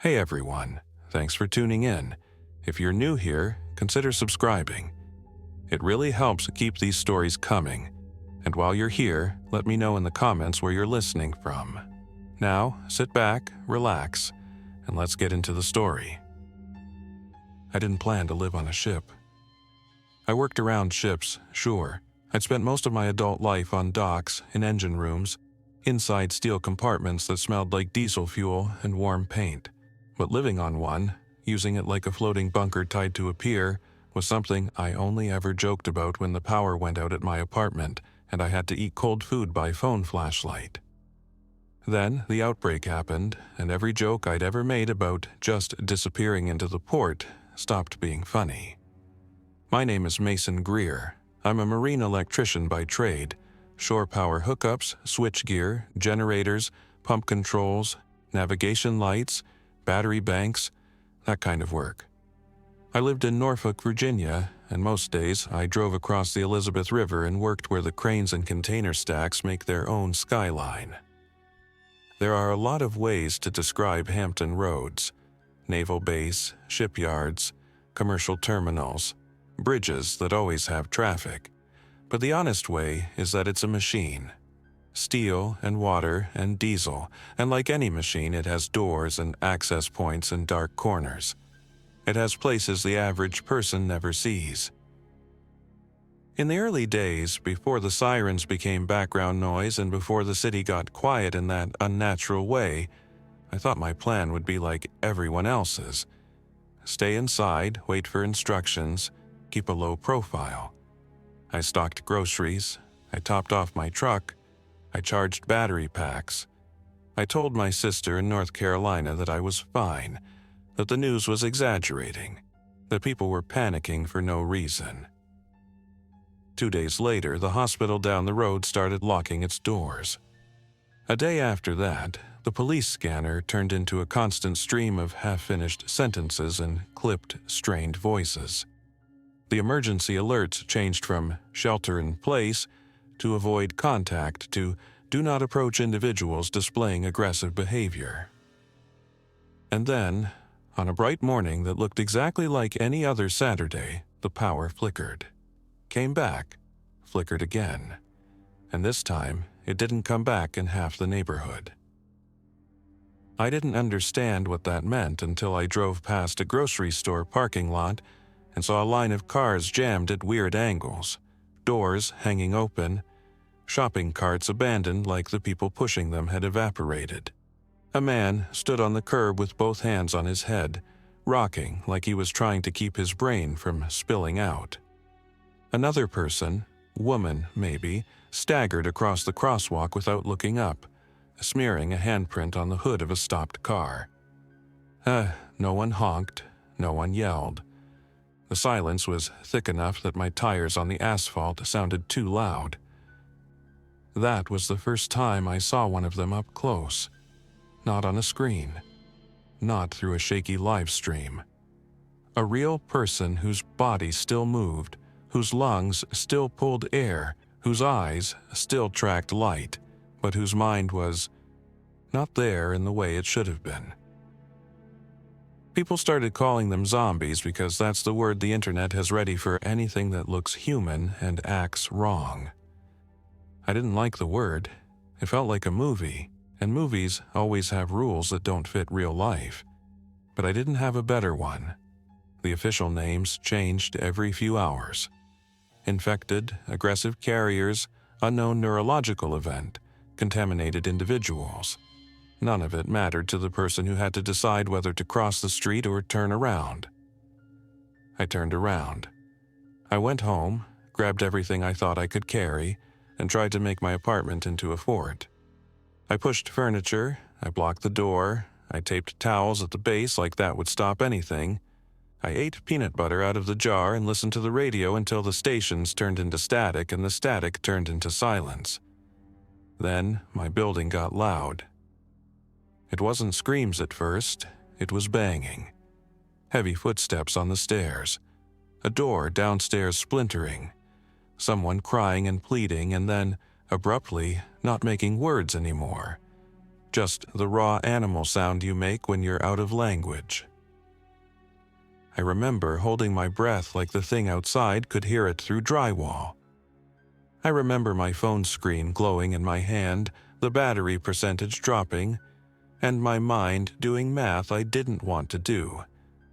Hey everyone, thanks for tuning in. If you're new here, consider subscribing. It really helps keep these stories coming. And while you're here, let me know in the comments where you're listening from. Now, sit back, relax, and let's get into the story. I didn't plan to live on a ship. I worked around ships, sure. I'd spent most of my adult life on docks, in engine rooms, inside steel compartments that smelled like diesel fuel and warm paint. But living on one, using it like a floating bunker tied to a pier, was something I only ever joked about when the power went out at my apartment and I had to eat cold food by phone flashlight. Then the outbreak happened, and every joke I'd ever made about just disappearing into the port stopped being funny. My name is Mason Greer. I'm a marine electrician by trade. Shore power hookups, switchgear, generators, pump controls, navigation lights, battery banks, that kind of work. I lived in Norfolk, Virginia, and most days I drove across the Elizabeth River and worked where the cranes and container stacks make their own skyline. There are a lot of ways to describe Hampton Roads: naval base, shipyards, commercial terminals, bridges that always have traffic. But the honest way is that it's a machine. Steel and water and diesel, and like any machine, it has doors and access points and dark corners. It has places the average person never sees. In the early days, before the sirens became background noise and before the city got quiet in that unnatural way, I thought my plan would be like everyone else's. Stay inside, wait for instructions, keep a low profile. I stocked groceries, I topped off my truck, I charged battery packs. I told my sister in North Carolina that I was fine, that the news was exaggerating, that people were panicking for no reason. 2 days later, the hospital down the road started locking its doors. A day after that, the police scanner turned into a constant stream of half-finished sentences and clipped, strained voices. The emergency alerts changed from shelter in place to avoid contact to do not approach individuals displaying aggressive behavior. And then, on a bright morning that looked exactly like any other Saturday, the power flickered. Came back, flickered again. And this time, it didn't come back in half the neighborhood. I didn't understand what that meant until I drove past a grocery store parking lot and saw a line of cars jammed at weird angles, doors hanging open, shopping carts abandoned like the people pushing them had evaporated. A man stood on the curb with both hands on his head, rocking like he was trying to keep his brain from spilling out. Another person, woman maybe, staggered across the crosswalk without looking up, smearing a handprint on the hood of a stopped car. No one honked, no one yelled. The silence was thick enough that my tires on the asphalt sounded too loud. That was the first time I saw one of them up close. Not on a screen. Not through a shaky live stream. A real person whose body still moved, whose lungs still pulled air, whose eyes still tracked light, but whose mind was not there in the way it should have been. People started calling them zombies because that's the word the internet has ready for anything that looks human and acts wrong. I didn't like the word. It felt like a movie, and movies always have rules that don't fit real life. But I didn't have a better one. The official names changed every few hours. Infected, aggressive carriers, unknown neurological event, contaminated individuals. None of it mattered to the person who had to decide whether to cross the street or turn around. I turned around. I went home, grabbed everything I thought I could carry, and tried to make my apartment into a fort. I pushed furniture, I blocked the door, I taped towels at the base like that would stop anything. I ate peanut butter out of the jar and listened to the radio until the stations turned into static and the static turned into silence. Then my building got loud. It wasn't screams at first, it was banging. Heavy footsteps on the stairs. A door downstairs splintering. Someone crying and pleading and then, abruptly, not making words anymore. just the raw animal sound you make when you're out of language. I remember holding my breath like the thing outside could hear it through drywall. I remember my phone screen glowing in my hand, the battery percentage dropping, and my mind doing math I didn't want to do.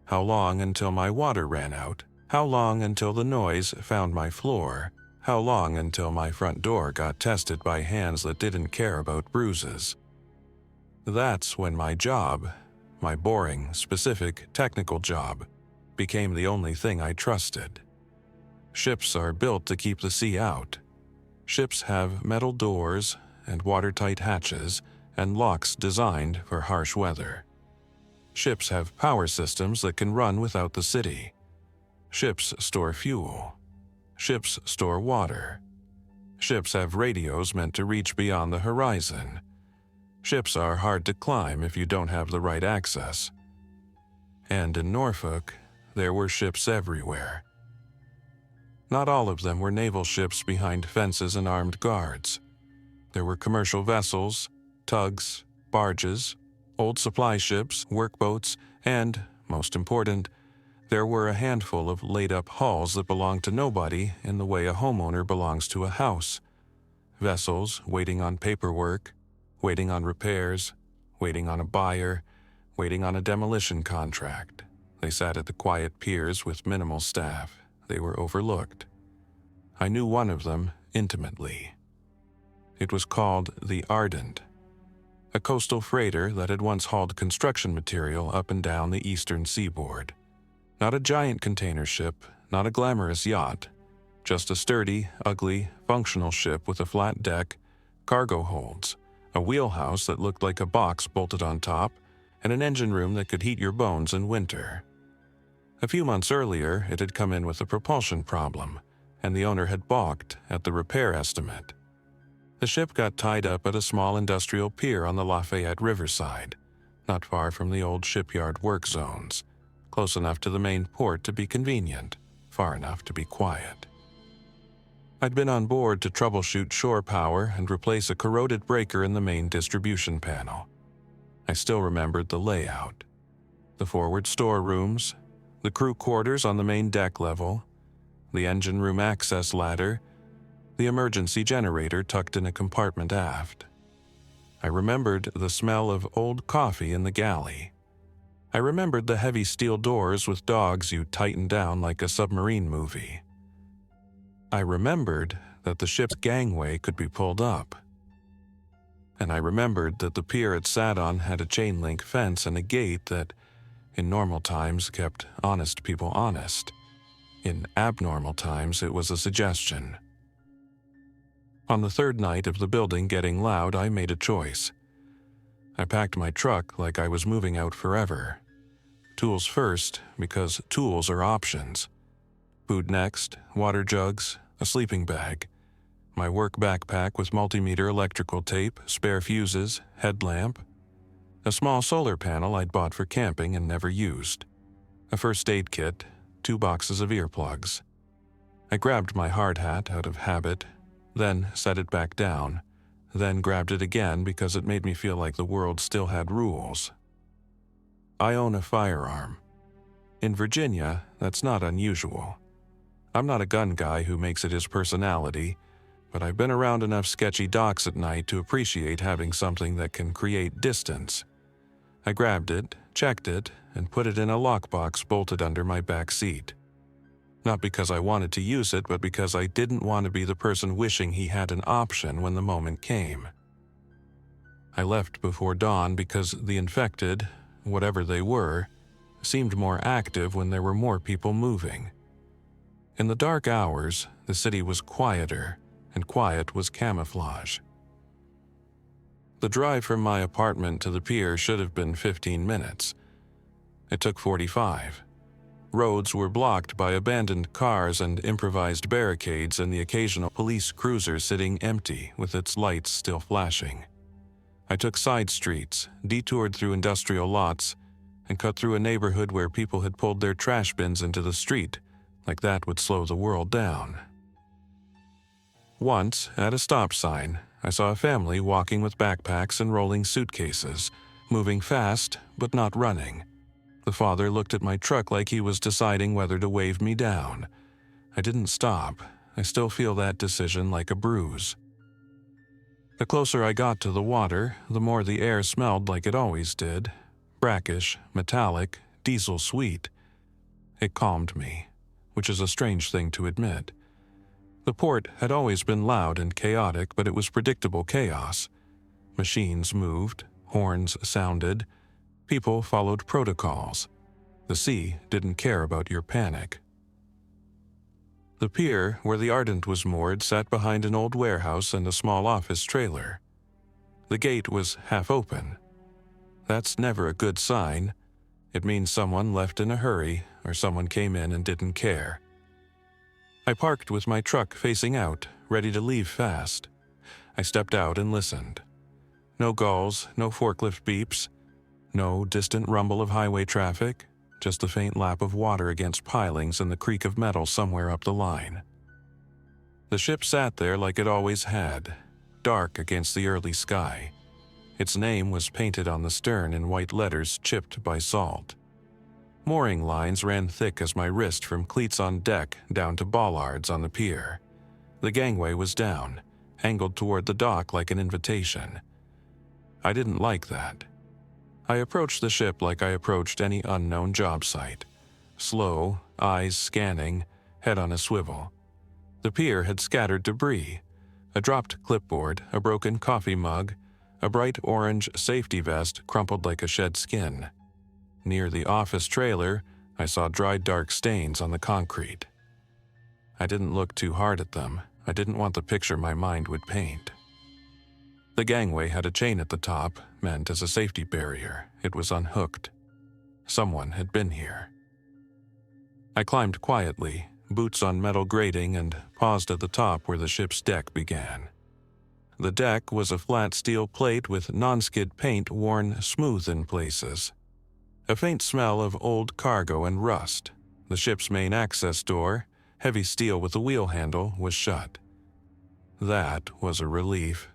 How long until my water ran out? How long until the noise found my floor? How long until my front door got tested by hands that didn't care about bruises? That's when my job, my boring, specific, technical job, became the only thing I trusted. Ships are built to keep the sea out. Ships have metal doors and watertight hatches and locks designed for harsh weather. Ships have power systems that can run without the city. Ships store fuel. Ships store water. Ships have radios meant to reach beyond the horizon. Ships are hard to climb if you don't have the right access. And in Norfolk, there were ships everywhere. Not all of them were naval ships behind fences and armed guards. There were commercial vessels, tugs, barges, old supply ships, workboats, and, most important, there were a handful of laid-up hulls that belonged to nobody in the way a homeowner belongs to a house. Vessels waiting on paperwork, waiting on repairs, waiting on a buyer, waiting on a demolition contract. They sat at the quiet piers with minimal staff. They were overlooked. I knew one of them intimately. It was called the Ardent, a coastal freighter that had once hauled construction material up and down the eastern seaboard. Not a giant container ship, not a glamorous yacht, just a sturdy, ugly, functional ship with a flat deck, cargo holds, a wheelhouse that looked like a box bolted on top, and an engine room that could heat your bones in winter. A few months earlier, it had come in with a propulsion problem, and the owner had balked at the repair estimate. The ship got tied up at a small industrial pier on the Lafayette Riverside, not far from the old shipyard work zones, close enough to the main port to be convenient, far enough to be quiet. I'd been on board to troubleshoot shore power and replace a corroded breaker in the main distribution panel. I still remembered the layout. The forward storerooms, the crew quarters on the main deck level, the engine room access ladder, the emergency generator tucked in a compartment aft. I remembered the smell of old coffee in the galley. I remembered the heavy steel doors with dogs you tighten down like a submarine movie. I remembered that the ship's gangway could be pulled up. And I remembered that the pier it sat on had a chain-link fence and a gate that, in normal times, kept honest people honest. In abnormal times, it was a suggestion. On the third night of the building getting loud, I made a choice. I packed my truck like I was moving out forever. Tools first, because tools are options. Food next, water jugs, a sleeping bag, my work backpack with multimeter electrical tape, spare fuses, headlamp, a small solar panel I'd bought for camping and never used, a first aid kit, 2 boxes of earplugs. I grabbed my hard hat out of habit, then set it back down, then grabbed it again because it made me feel like the world still had rules. I own a firearm. In Virginia, that's not unusual. I'm not a gun guy who makes it his personality, but I've been around enough sketchy docks at night to appreciate having something that can create distance. I grabbed it, checked it, and put it in a lockbox bolted under my back seat. Not because I wanted to use it, but because I didn't want to be the person wishing he had an option when the moment came. I left before dawn because the infected, whatever they were, seemed more active when there were more people moving. In the dark hours, the city was quieter, and quiet was camouflage. The drive from my apartment to the pier should have been 15 minutes. It took 45. Roads were blocked by abandoned cars and improvised barricades and the occasional police cruiser sitting empty with its lights still flashing. I took side streets, detoured through industrial lots, and cut through a neighborhood where people had pulled their trash bins into the street, like that would slow the world down. Once, at a stop sign, I saw a family walking with backpacks and rolling suitcases, moving fast but not running. The father looked at my truck like he was deciding whether to wave me down. I didn't stop. I still feel that decision like a bruise. The closer I got to the water, the more the air smelled like it always did. Brackish, metallic, diesel sweet. It calmed me, which is a strange thing to admit. The port had always been loud and chaotic, but it was predictable chaos. Machines moved, horns sounded, people followed protocols. The sea didn't care about your panic. The pier where the Ardent was moored sat behind an old warehouse and a small office trailer. The gate was half open. That's never a good sign. It means someone left in a hurry or someone came in and didn't care. I parked with my truck facing out, ready to leave fast. I stepped out and listened. No gulls, no forklift beeps, no distant rumble of highway traffic, just the faint lap of water against pilings and the creak of metal somewhere up the line. The ship sat there like it always had, dark against the early sky. Its name was painted on the stern in white letters chipped by salt. Mooring lines ran thick as my wrist from cleats on deck down to bollards on the pier. The gangway was down, angled toward the dock like an invitation. I didn't like that. I approached the ship like I approached any unknown job site. Slow, eyes scanning, head on a swivel. The pier had scattered debris. A dropped clipboard, a broken coffee mug, a bright orange safety vest crumpled like a shed skin. Near the office trailer, I saw dried dark stains on the concrete. I didn't look too hard at them. I didn't want the picture my mind would paint. The gangway had a chain at the top, meant as a safety barrier. It was unhooked. Someone had been here. I climbed quietly, boots on metal grating, and paused at the top where the ship's deck began. The deck was a flat steel plate with non-skid paint worn smooth in places. A faint smell of old cargo and rust. The ship's main access door, heavy steel with a wheel handle, was shut. That was a relief.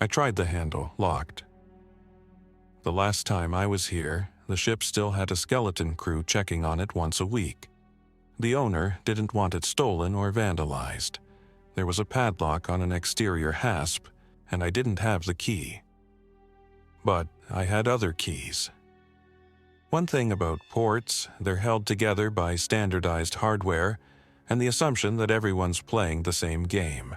I tried the handle, locked. The last time I was here, the ship still had a skeleton crew checking on it once a week. The owner didn't want it stolen or vandalized. There was a padlock on an exterior hasp, and I didn't have the key. But I had other keys. One thing about ports, they're held together by standardized hardware and the assumption that everyone's playing the same game.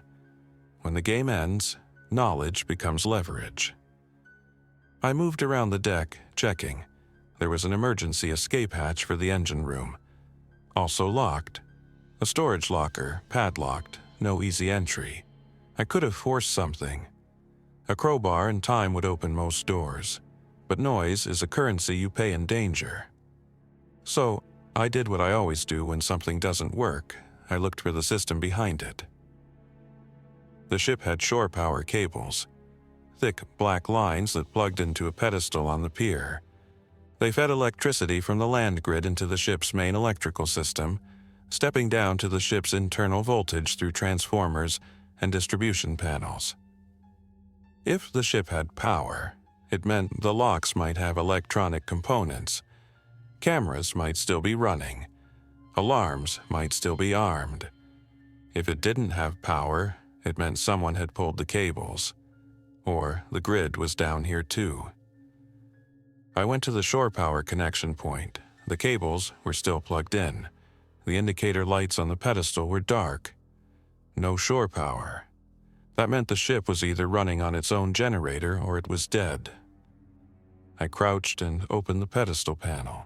When the game ends, knowledge becomes leverage. I moved around the deck, checking. There was an emergency escape hatch for the engine room. Also locked. A storage locker, padlocked, no easy entry. I could have forced something. A crowbar and time would open most doors. But noise is a currency you pay in danger. So, I did what I always do when something doesn't work. I looked for the system behind it. The ship had shore power cables. Thick black lines that plugged into a pedestal on the pier. They fed electricity from the land grid into the ship's main electrical system, stepping down to the ship's internal voltage through transformers and distribution panels. If the ship had power, it meant the locks might have electronic components. Cameras might still be running. Alarms might still be armed. If it didn't have power, it meant someone had pulled the cables. Or the grid was down here too. I went to the shore power connection point. The cables were still plugged in. The indicator lights on the pedestal were dark. No shore power. That meant the ship was either running on its own generator or it was dead. I crouched and opened the pedestal panel.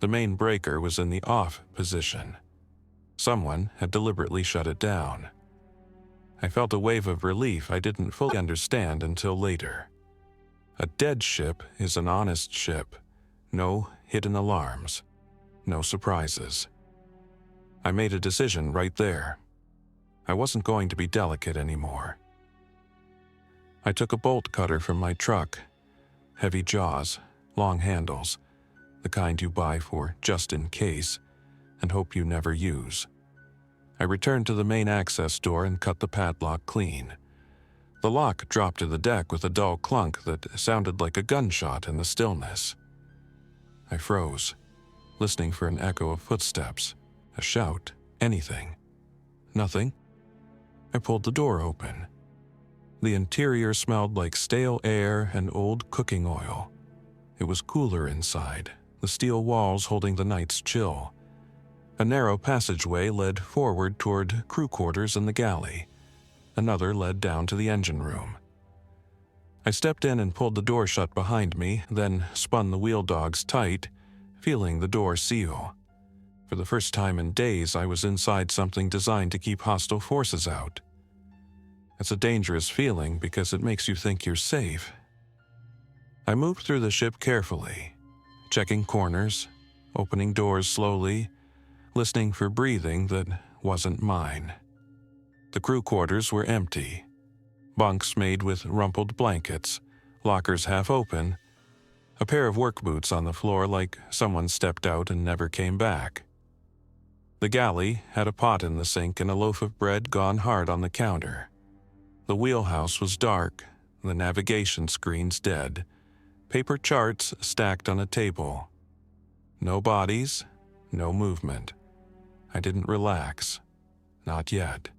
The main breaker was in the off position. Someone had deliberately shut it down. I felt a wave of relief I didn't fully understand until later. A dead ship is an honest ship. No hidden alarms. No surprises. I made a decision right there. I wasn't going to be delicate anymore. I took a bolt cutter from my truck. Heavy jaws, long handles, the kind you buy for just in case and hope you never use. I returned to the main access door and cut the padlock clean. The lock dropped to the deck with a dull clunk that sounded like a gunshot in the stillness. I froze, listening for an echo of footsteps, a shout, anything. Nothing. I pulled the door open. The interior smelled like stale air and old cooking oil. It was cooler inside, the steel walls holding the night's chill. A narrow passageway led forward toward crew quarters in the galley. Another led down to the engine room. I stepped in and pulled the door shut behind me, then spun the wheel dogs tight, feeling the door seal. For the first time in days, I was inside something designed to keep hostile forces out. It's a dangerous feeling because it makes you think you're safe. I moved through the ship carefully, checking corners, opening doors slowly, listening for breathing that wasn't mine. The crew quarters were empty. Bunks made with rumpled blankets, lockers half open, a pair of work boots on the floor like someone stepped out and never came back. The galley had a pot in the sink and a loaf of bread gone hard on the counter. The wheelhouse was dark, the navigation screens dead, paper charts stacked on a table. No bodies, no movement. I didn't relax. Not yet.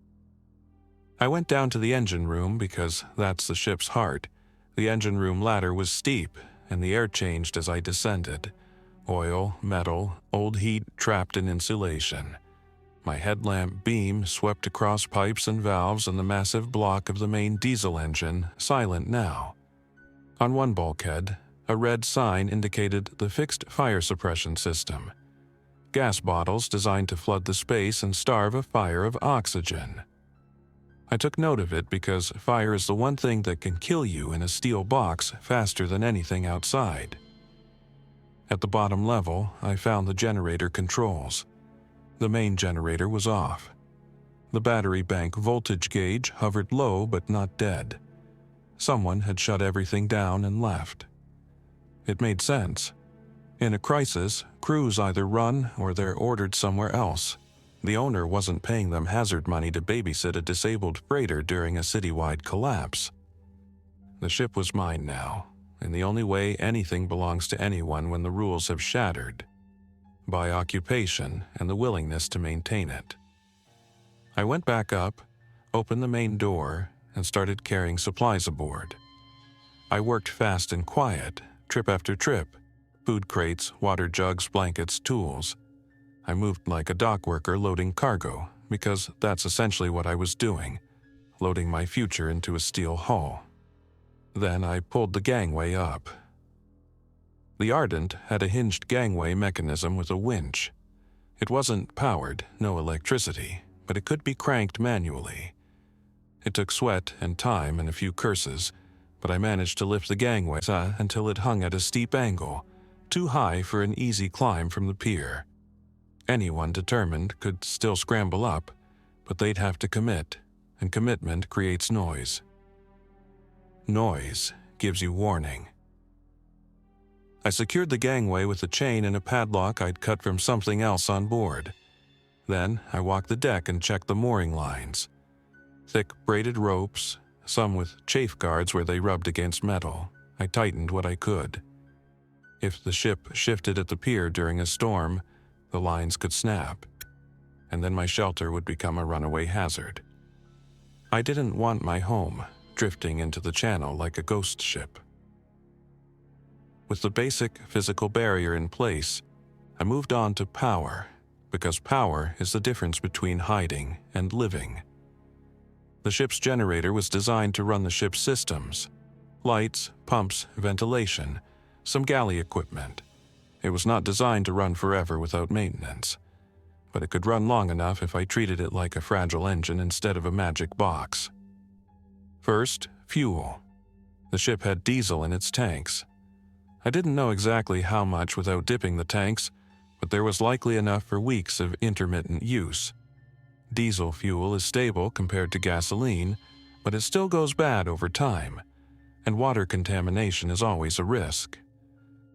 I went down to the engine room because that's the ship's heart. The engine room ladder was steep, and the air changed as I descended. Oil, metal, old heat trapped in insulation. My headlamp beam swept across pipes and valves and the massive block of the main diesel engine, silent now. On one bulkhead, a red sign indicated the fixed fire suppression system. Gas bottles designed to flood the space and starve a fire of oxygen. I took note of it because fire is the one thing that can kill you in a steel box faster than anything outside. At the bottom level, I found the generator controls. The main generator was off. The battery bank voltage gauge hovered low but not dead. Someone had shut everything down and left. It made sense. In a crisis, crews either run or they're ordered somewhere else. The owner wasn't paying them hazard money to babysit a disabled freighter during a citywide collapse. The ship was mine now, in the only way anything belongs to anyone when the rules have shattered. By occupation and the willingness to maintain it. I went back up, opened the main door, and started carrying supplies aboard. I worked fast and quiet, trip after trip, food crates, water jugs, blankets, tools. I moved like a dock worker loading cargo, because that's essentially what I was doing, loading my future into a steel hull. Then I pulled the gangway up. The Ardent had a hinged gangway mechanism with a winch. It wasn't powered, no electricity, but it could be cranked manually. It took sweat and time and a few curses, but I managed to lift the gangway until it hung at a steep angle, too high for an easy climb from the pier. Anyone determined could still scramble up, but they'd have to commit, and commitment creates noise. Noise gives you warning. I secured the gangway with a chain and a padlock I'd cut from something else on board. Then I walked the deck and checked the mooring lines. Thick braided ropes, some with chafe guards where they rubbed against metal. I tightened what I could. If the ship shifted at the pier during a storm, the lines could snap, and then my shelter would become a runaway hazard. I didn't want my home drifting into the channel like a ghost ship. With the basic physical barrier in place, I moved on to power, because power is the difference between hiding and living. The ship's generator was designed to run the ship's systems: lights, pumps, ventilation, some galley equipment. It was not designed to run forever without maintenance, but it could run long enough if I treated it like a fragile engine instead of a magic box. First, fuel. The ship had diesel in its tanks. I didn't know exactly how much without dipping the tanks, but there was likely enough for weeks of intermittent use. Diesel fuel is stable compared to gasoline, but it still goes bad over time, and water contamination is always a risk.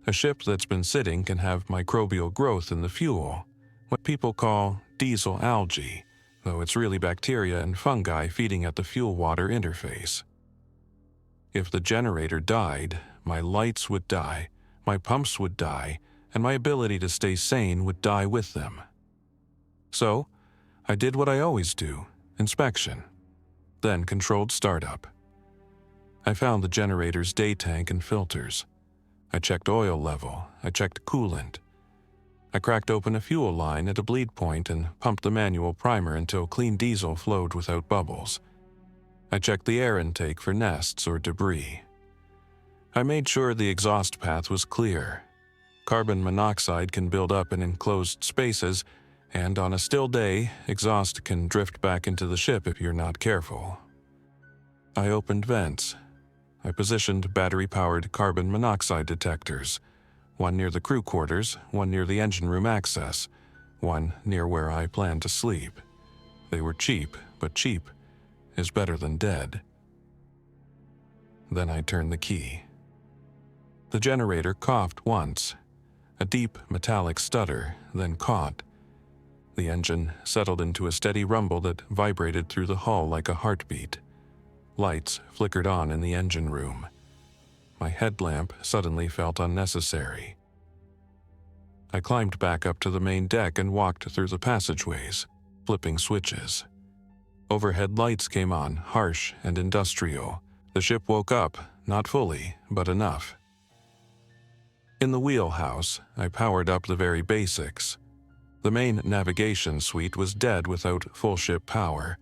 A ship that's been sitting can have microbial growth in the fuel, what people call diesel algae, though it's really bacteria and fungi feeding at the fuel-water interface. If the generator died, my lights would die, my pumps would die, and my ability to stay sane would die with them. So, I did what I always do, inspection, then controlled startup. I found the generator's day tank and filters. I checked oil level, I checked coolant. I cracked open a fuel line at a bleed point and pumped the manual primer until clean diesel flowed without bubbles. I checked the air intake for nests or debris. I made sure the exhaust path was clear. Carbon monoxide can build up in enclosed spaces, and on a still day, exhaust can drift back into the ship if you're not careful. I opened vents. I positioned battery-powered carbon monoxide detectors, one near the crew quarters, one near the engine room access, one near where I planned to sleep. They were cheap, but cheap is better than dead. Then I turned the key. The generator coughed once, a deep metallic stutter, then caught. The engine settled into a steady rumble that vibrated through the hull like a heartbeat. Lights flickered on in the engine room. My headlamp suddenly felt unnecessary. I climbed back up to the main deck and walked through the passageways, flipping switches. Overhead lights came on, harsh and industrial. The ship woke up, not fully, but enough. In the wheelhouse, I powered up the very basics. The main navigation suite was dead without full ship power,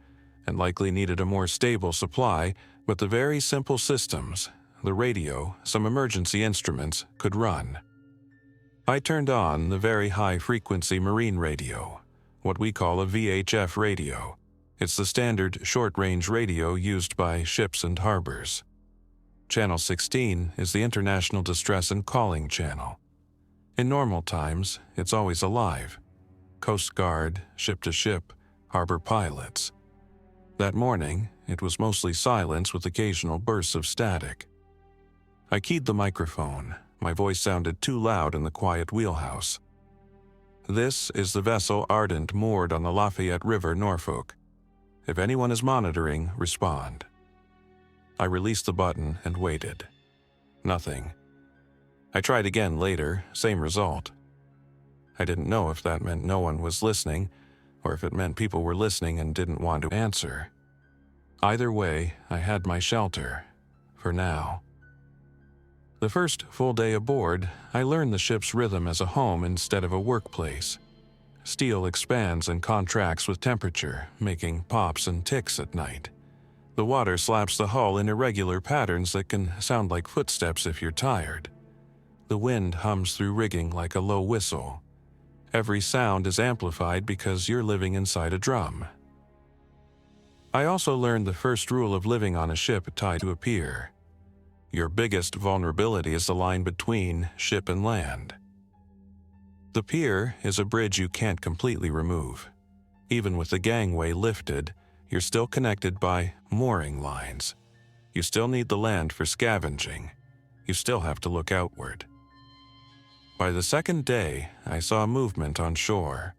and likely needed a more stable supply, but the very simple systems, the radio, some emergency instruments, could run. I turned on the very high-frequency marine radio, what we call a VHF radio. It's the standard short-range radio used by ships and harbors. Channel 16 is the International Distress and Calling Channel. In normal times, it's always alive. Coast Guard, ship-to-ship, harbor pilots. That morning, it was mostly silence with occasional bursts of static. I keyed the microphone. My voice sounded too loud in the quiet wheelhouse. This is the vessel Ardent moored on the Lafayette River, Norfolk. If anyone is monitoring, respond. I released the button and waited. Nothing. I tried again later, same result. I didn't know if that meant no one was listening, or if it meant people were listening and didn't want to answer. Either way, I had my shelter. For now. The first full day aboard, I learned the ship's rhythm as a home instead of a workplace. Steel expands and contracts with temperature, making pops and ticks at night. The water slaps the hull in irregular patterns that can sound like footsteps if you're tired. The wind hums through rigging like a low whistle. Every sound is amplified because you're living inside a drum. I also learned the first rule of living on a ship tied to a pier. Your biggest vulnerability is the line between ship and land. The pier is a bridge you can't completely remove. Even with the gangway lifted, you're still connected by mooring lines. You still need the land for scavenging. You still have to look outward. By the second day, I saw movement on shore.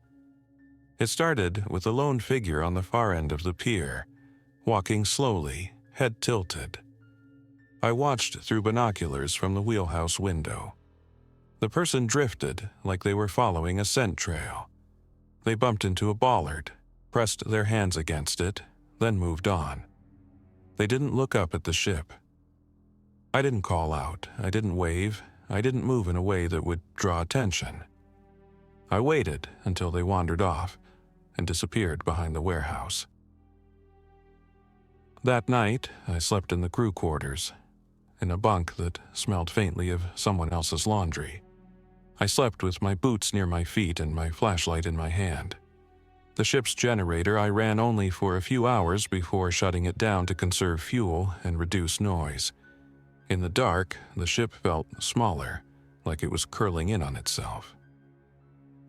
It started with a lone figure on the far end of the pier, walking slowly, head tilted. I watched through binoculars from the wheelhouse window. The person drifted like they were following a scent trail. They bumped into a bollard, pressed their hands against it, then moved on. They didn't look up at the ship. I didn't call out, I didn't wave, I didn't move in a way that would draw attention. I waited until they wandered off and disappeared behind the warehouse. That night, I slept in the crew quarters, in a bunk that smelled faintly of someone else's laundry. I slept with my boots near my feet and my flashlight in my hand. The ship's generator I ran only for a few hours before shutting it down to conserve fuel and reduce noise. In the dark, the ship felt smaller, like it was curling in on itself.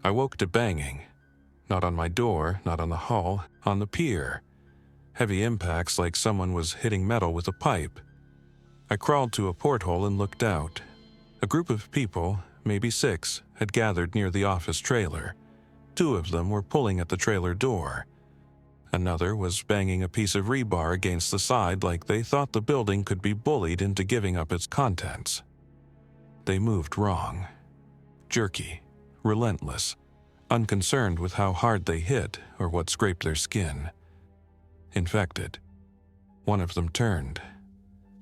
I woke to banging. Not on my door, not on the hull, on the pier. Heavy impacts like someone was hitting metal with a pipe. I crawled to a porthole and looked out. A group of people, maybe 6, had gathered near the office trailer. 2 of them were pulling at the trailer door. Another was banging a piece of rebar against the side like they thought the building could be bullied into giving up its contents. They moved wrong. Jerky, relentless, unconcerned with how hard they hit or what scraped their skin. Infected. One of them turned,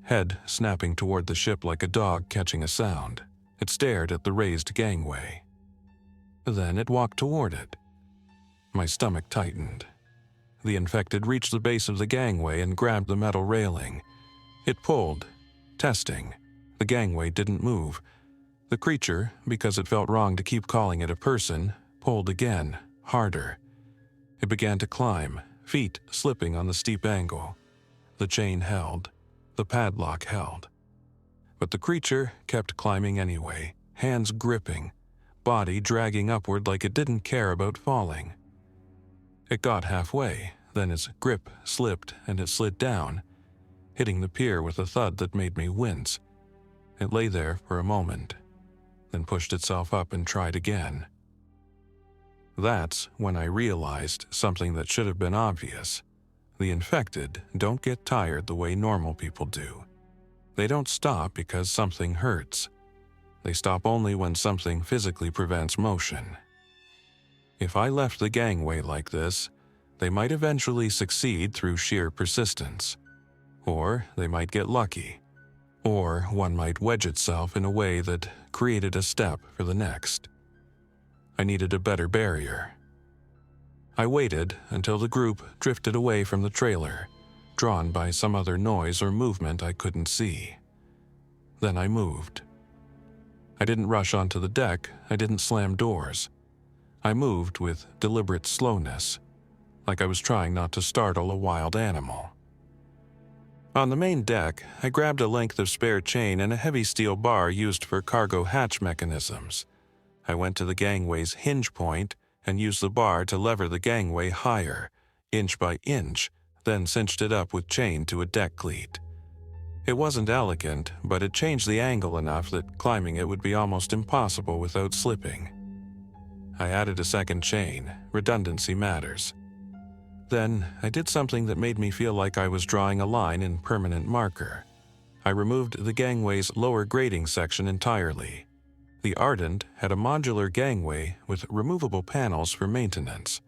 head snapping toward the ship like a dog catching a sound. It stared at the raised gangway. Then it walked toward it. My stomach tightened. The infected reached the base of the gangway and grabbed the metal railing. It pulled, testing. The gangway didn't move. The creature, because it felt wrong to keep calling it a person, pulled again, harder. It began to climb, feet slipping on the steep angle. The chain held. The padlock held. But the creature kept climbing anyway, hands gripping, body dragging upward like it didn't care about falling. It got halfway, then its grip slipped and it slid down, hitting the pier with a thud that made me wince. It lay there for a moment, then pushed itself up and tried again. That's when I realized something that should have been obvious. The infected don't get tired the way normal people do. They don't stop because something hurts. They stop only when something physically prevents motion. If I left the gangway like this, they might eventually succeed through sheer persistence. Or they might get lucky. Or one might wedge itself in a way that created a step for the next. I needed a better barrier. I waited until the group drifted away from the trailer, drawn by some other noise or movement I couldn't see. Then I moved. I didn't rush onto the deck, I didn't slam doors. I moved with deliberate slowness, like I was trying not to startle a wild animal. On the main deck, I grabbed a length of spare chain and a heavy steel bar used for cargo hatch mechanisms. I went to the gangway's hinge point and used the bar to lever the gangway higher, inch by inch, then cinched it up with chain to a deck cleat. It wasn't elegant, but it changed the angle enough that climbing it would be almost impossible without slipping. I added a second chain. Redundancy matters. Then I did something that made me feel like I was drawing a line in permanent marker. I removed the gangway's lower grading section entirely. The Ardent had a modular gangway with removable panels for maintenance.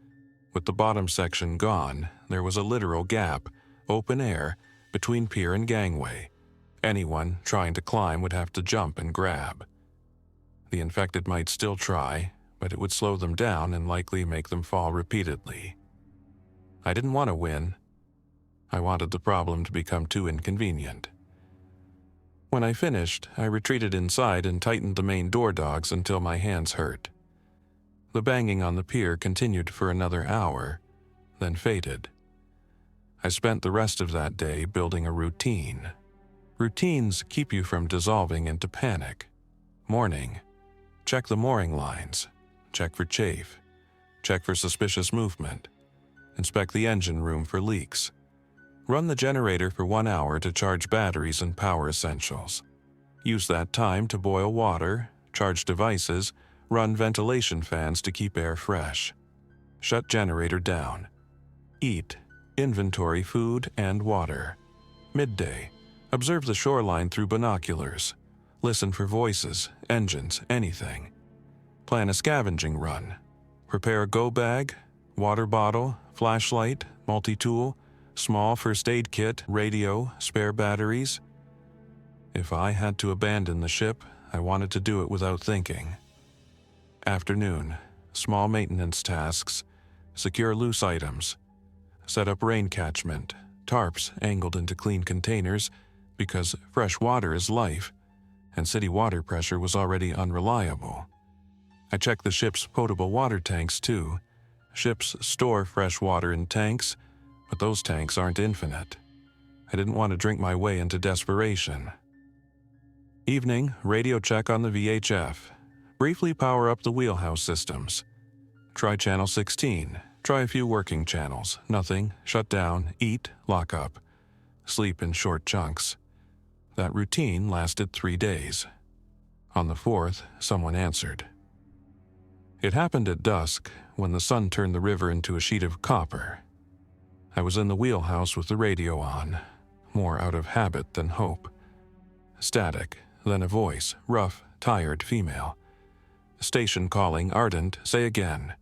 With the bottom section gone, there was a literal gap, open air, between pier and gangway. Anyone trying to climb would have to jump and grab. The infected might still try, but it would slow them down and likely make them fall repeatedly. I didn't want to win. I wanted the problem to become too inconvenient. When I finished, I retreated inside and tightened the main door dogs until my hands hurt. The banging on the pier continued for another hour, then faded. I spent the rest of that day building a routine. Routines keep you from dissolving into panic. Morning. Check the mooring lines. Check for chafe. Check for suspicious movement. Inspect the engine room for leaks. Run the generator for 1 hour to charge batteries and power essentials. Use that time to boil water, charge devices, run ventilation fans to keep air fresh. Shut generator down. Eat. Inventory food and water. Midday. Observe the shoreline through binoculars. Listen for voices, engines, anything. Plan a scavenging run. Prepare a go bag, water bottle, flashlight, multi-tool, small first aid kit, radio, spare batteries. If I had to abandon the ship, I wanted to do it without thinking. Afternoon. Small maintenance tasks. Secure loose items. Set up rain catchment, tarps angled into clean containers because fresh water is life, and city water pressure was already unreliable. I checked the ship's potable water tanks too. Ships store fresh water in tanks, but those tanks aren't infinite. I didn't want to drink my way into desperation. Evening, radio check on the VHF. Briefly power up the wheelhouse systems. Try channel 16. Try a few working channels. Nothing. Shut down. Eat. Lock up. Sleep in short chunks. That routine lasted 3 days. On the 4th, someone answered. It happened at dusk, when the sun turned the river into a sheet of copper. I was in the wheelhouse with the radio on, more out of habit than hope. Static, then a voice, rough, tired female. Station calling, Ardent, say again.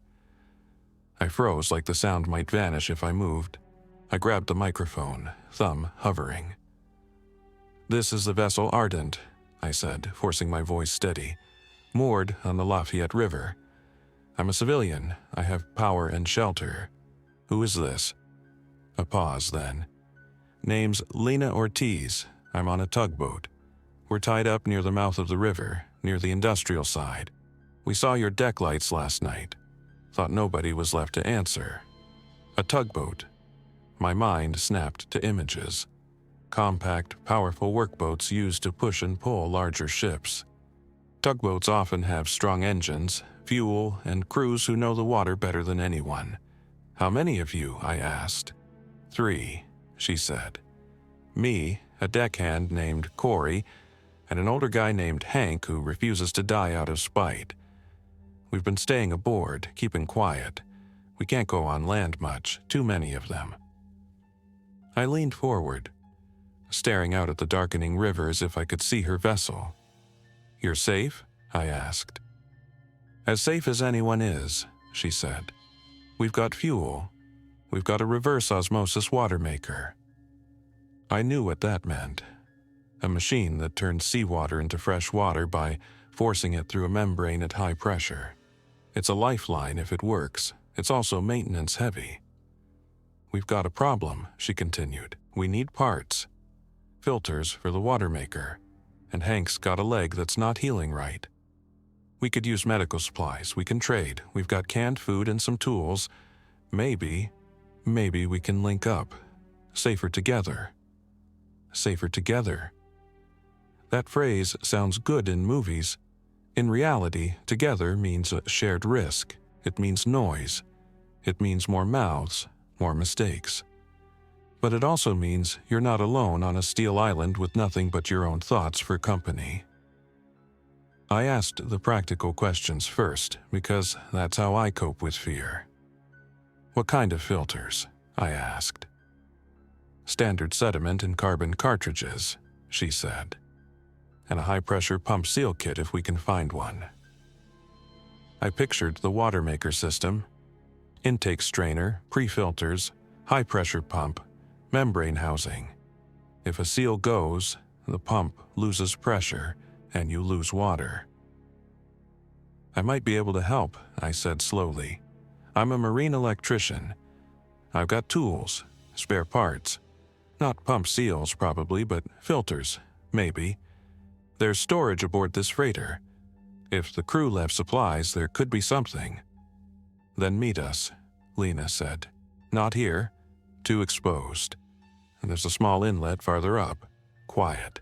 I froze like the sound might vanish if I moved. I grabbed the microphone, thumb hovering. "This is the vessel Ardent," I said, forcing my voice steady. "Moored on the Lafayette River. I'm a civilian. I have power and shelter. Who is this?" A pause then. "Name's Lena Ortiz. I'm on a tugboat. We're tied up near the mouth of the river, near the industrial side. We saw your deck lights last night. Thought nobody was left to answer. A tugboat." My mind snapped to images. Compact, powerful workboats used to push and pull larger ships. Tugboats often have strong engines, fuel, and crews who know the water better than anyone. "How many of you?" I asked. "3, she said. "Me, a deckhand named Corey, and an older guy named Hank who refuses to die out of spite. We've been staying aboard, keeping quiet. We can't go on land much, too many of them." I leaned forward, staring out at the darkening river as if I could see her vessel. "You're safe?" I asked. "As safe as anyone is," she said. "We've got fuel. We've got a reverse osmosis water maker." I knew what that meant. A machine that turns seawater into fresh water by forcing it through a membrane at high pressure. It's a lifeline if it works. It's also maintenance heavy. "We've got a problem," she continued. "We need parts. Filters for the water maker. And Hank's got a leg that's not healing right. We could use medical supplies. We can trade. We've got canned food and some tools. Maybe we can link up. Safer together." Safer together. That phrase sounds good in movies. In reality, together means a shared risk. It means noise. It means more mouths, more mistakes. But it also means you're not alone on a steel island with nothing but your own thoughts for company. I asked the practical questions first, because that's how I cope with fear. "What kind of filters?" I asked. "Standard sediment and carbon cartridges," she said. "And a high-pressure pump seal kit if we can find one." I pictured the water maker system. Intake strainer, pre-filters, high-pressure pump, membrane housing. If a seal goes, the pump loses pressure and you lose water. "I might be able to help," I said slowly. "I'm a marine electrician. I've got tools, spare parts. Not pump seals probably, but filters, maybe. There's storage aboard this freighter. If the crew left supplies, there could be something." "Then meet us," Lena said. "Not here. Too exposed. There's a small inlet farther up. Quiet.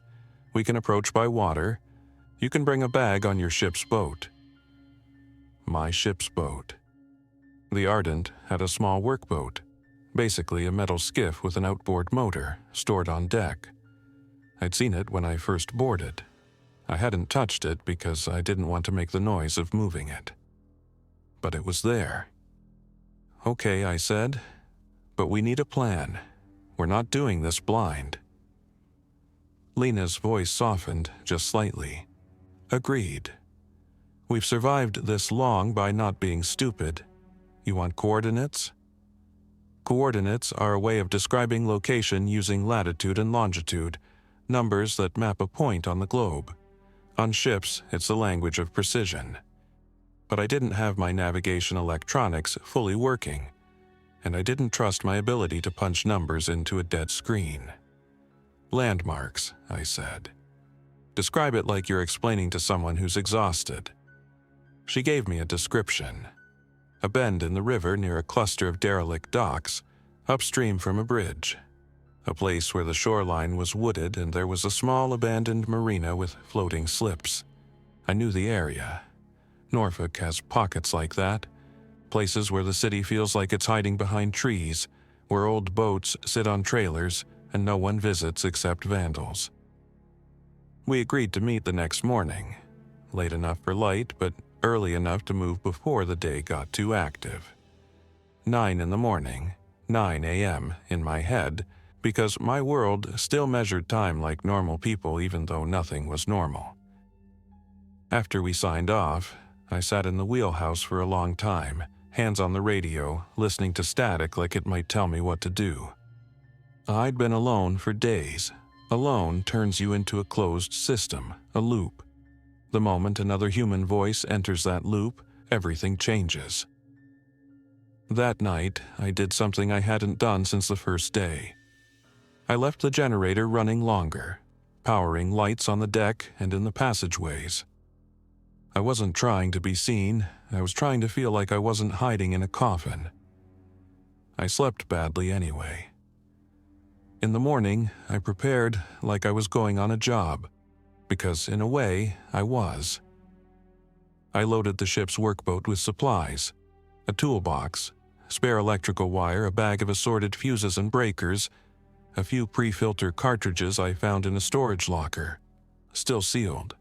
We can approach by water. You can bring a bag on your ship's boat." My ship's boat. The Ardent had a small workboat, basically a metal skiff with an outboard motor stored on deck. I'd seen it when I first boarded. I hadn't touched it because I didn't want to make the noise of moving it. But it was there. "Okay," I said, "but we need a plan. We're not doing this blind." Lena's voice softened just slightly. "Agreed. We've survived this long by not being stupid. You want coordinates?" Coordinates are a way of describing location using latitude and longitude, numbers that map a point on the globe. On ships, it's the language of precision. But I didn't have my navigation electronics fully working, and I didn't trust my ability to punch numbers into a dead screen. "Landmarks," I said. "Describe it like you're explaining to someone who's exhausted." She gave me a description. A bend in the river near a cluster of derelict docks, upstream from a bridge. A place where the shoreline was wooded and there was a small abandoned marina with floating slips. I knew the area. Norfolk has pockets like that. Places where the city feels like it's hiding behind trees, where old boats sit on trailers and no one visits except vandals. We agreed to meet the next morning. Late enough for light, but early enough to move before the day got too active. 9 in the morning, 9 a.m. in my head because my world still measured time like normal people even though nothing was normal. After we signed off, I sat in the wheelhouse for a long time, hands on the radio, listening to static like it might tell me what to do. I'd been alone for days. Alone turns you into a closed system, a loop. The moment another human voice enters that loop, everything changes. That night, I did something I hadn't done since the first day. I left the generator running longer, powering lights on the deck and in the passageways. I wasn't trying to be seen, I was trying to feel like I wasn't hiding in a coffin. I slept badly anyway. In the morning, I prepared like I was going on a job, because in a way, I was. I loaded the ship's workboat with supplies, a toolbox, spare electrical wire, a bag of assorted fuses and breakers, a few pre-filter cartridges I found in a storage locker, still sealed.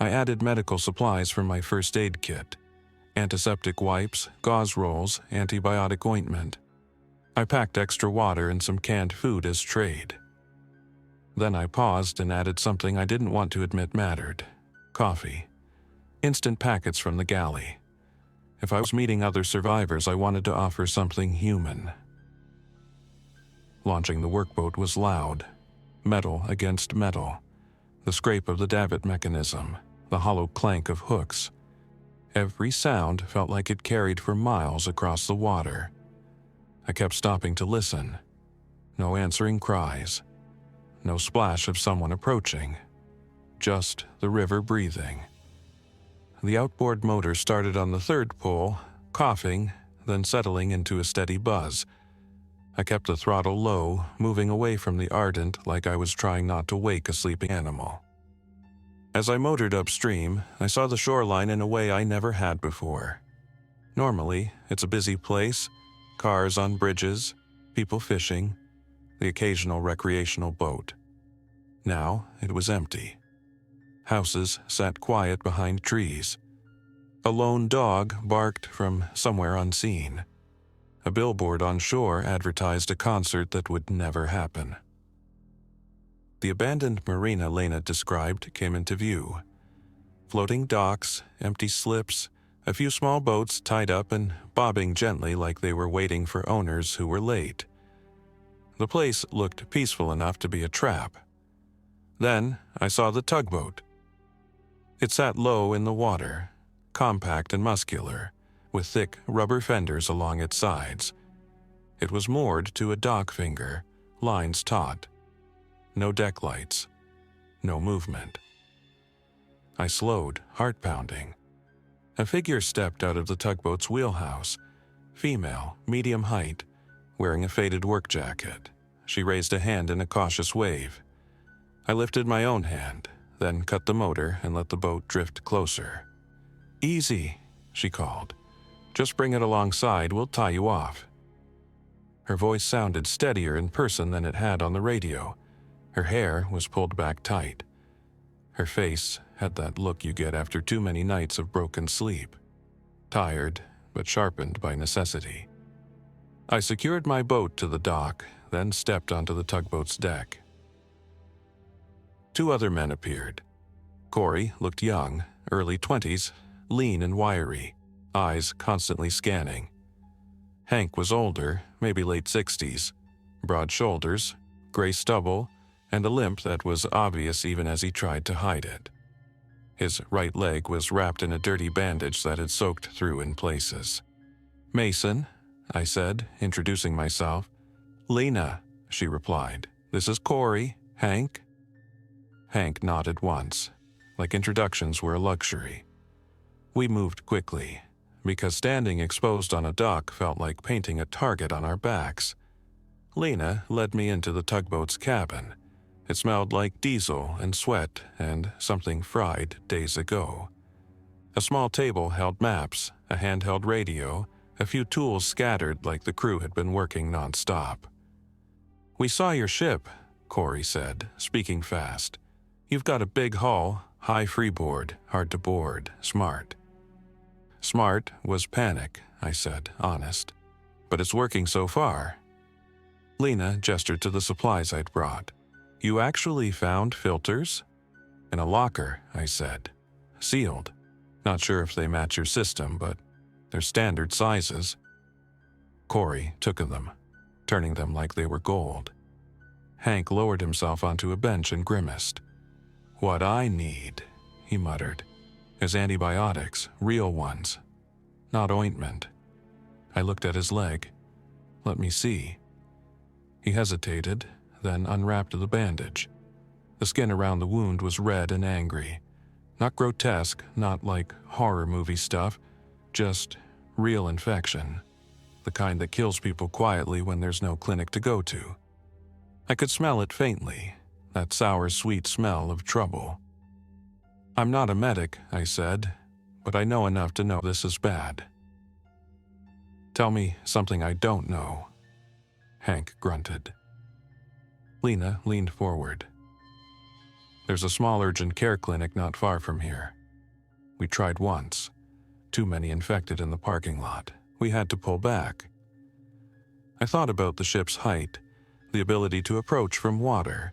I added medical supplies from my first aid kit, antiseptic wipes, gauze rolls, antibiotic ointment. I packed extra water and some canned food as trade. Then I paused and added something I didn't want to admit mattered: coffee. Instant packets from the galley. If I was meeting other survivors, I wanted to offer something human. Launching the workboat was loud, metal against metal, the scrape of the davit mechanism, the hollow clank of hooks. Every sound felt like it carried for miles across the water. I kept stopping to listen. No answering cries. No splash of someone approaching. Just the river breathing. The outboard motor started on the third pull, coughing, then settling into a steady buzz. I kept the throttle low, moving away from the Ardent like I was trying not to wake a sleeping animal. As I motored upstream, I saw the shoreline in a way I never had before. Normally, it's a busy place, cars on bridges, people fishing, the occasional recreational boat. Now, it was empty. Houses sat quiet behind trees. A lone dog barked from somewhere unseen. A billboard on shore advertised a concert that would never happen. The abandoned marina Lena described came into view. Floating docks, empty slips, a few small boats tied up and bobbing gently like they were waiting for owners who were late. The place looked peaceful enough to be a trap. Then I saw the tugboat. It sat low in the water, compact and muscular, with thick rubber fenders along its sides. It was moored to a dock finger, lines taut. No deck lights. No movement. I slowed, heart pounding. A figure stepped out of the tugboat's wheelhouse. Female, medium height, wearing a faded work jacket. She raised a hand in a cautious wave. I lifted my own hand, then cut the motor and let the boat drift closer. "Easy," she called. "Just bring it alongside, we'll tie you off." Her voice sounded steadier in person than it had on the radio. Her hair was pulled back tight. Her face had that look you get after too many nights of broken sleep. Tired, but sharpened by necessity. I secured my boat to the dock, then stepped onto the tugboat's deck. Two other men appeared. Corey looked young, early 20s, lean and wiry, eyes constantly scanning. Hank was older, maybe late 60s, broad shoulders, gray stubble, and a limp that was obvious even as he tried to hide it. His right leg was wrapped in a dirty bandage that had soaked through in places. "Mason," I said, introducing myself. "Lena," she replied. "This is Corey. Hank?" Hank nodded once, like introductions were a luxury. We moved quickly, because standing exposed on a dock felt like painting a target on our backs. Lena led me into the tugboat's cabin. It smelled like diesel and sweat and something fried days ago. A small table held maps, a handheld radio, a few tools scattered like the crew had been working nonstop. "We saw your ship," Corey said, speaking fast. "You've got a big hull, high freeboard, hard to board, smart." "Smart was panic," I said, honest. "But it's working so far. Lena gestured to the supplies I'd brought. "You actually found filters?" "In a locker," I said. "Sealed. Not sure if they match your system, but they're standard sizes." Corey took them, turning them like they were gold. Hank lowered himself onto a bench and grimaced. "What I need," he muttered, "is antibiotics, real ones, not ointment." I looked at his leg. "Let me see." He hesitated, then unwrapped the bandage. The skin around the wound was red and angry. Not grotesque, not like horror movie stuff, just real infection. The kind that kills people quietly when there's no clinic to go to. I could smell it faintly, that sour, sweet smell of trouble. "I'm not a medic," I said, "but I know enough to know this is bad." "Tell me something I don't know," Hank grunted. Lena leaned forward. "There's a small urgent care clinic not far from here. We tried once. Too many infected in the parking lot. We had to pull back." I thought about the ship's height, the ability to approach from water,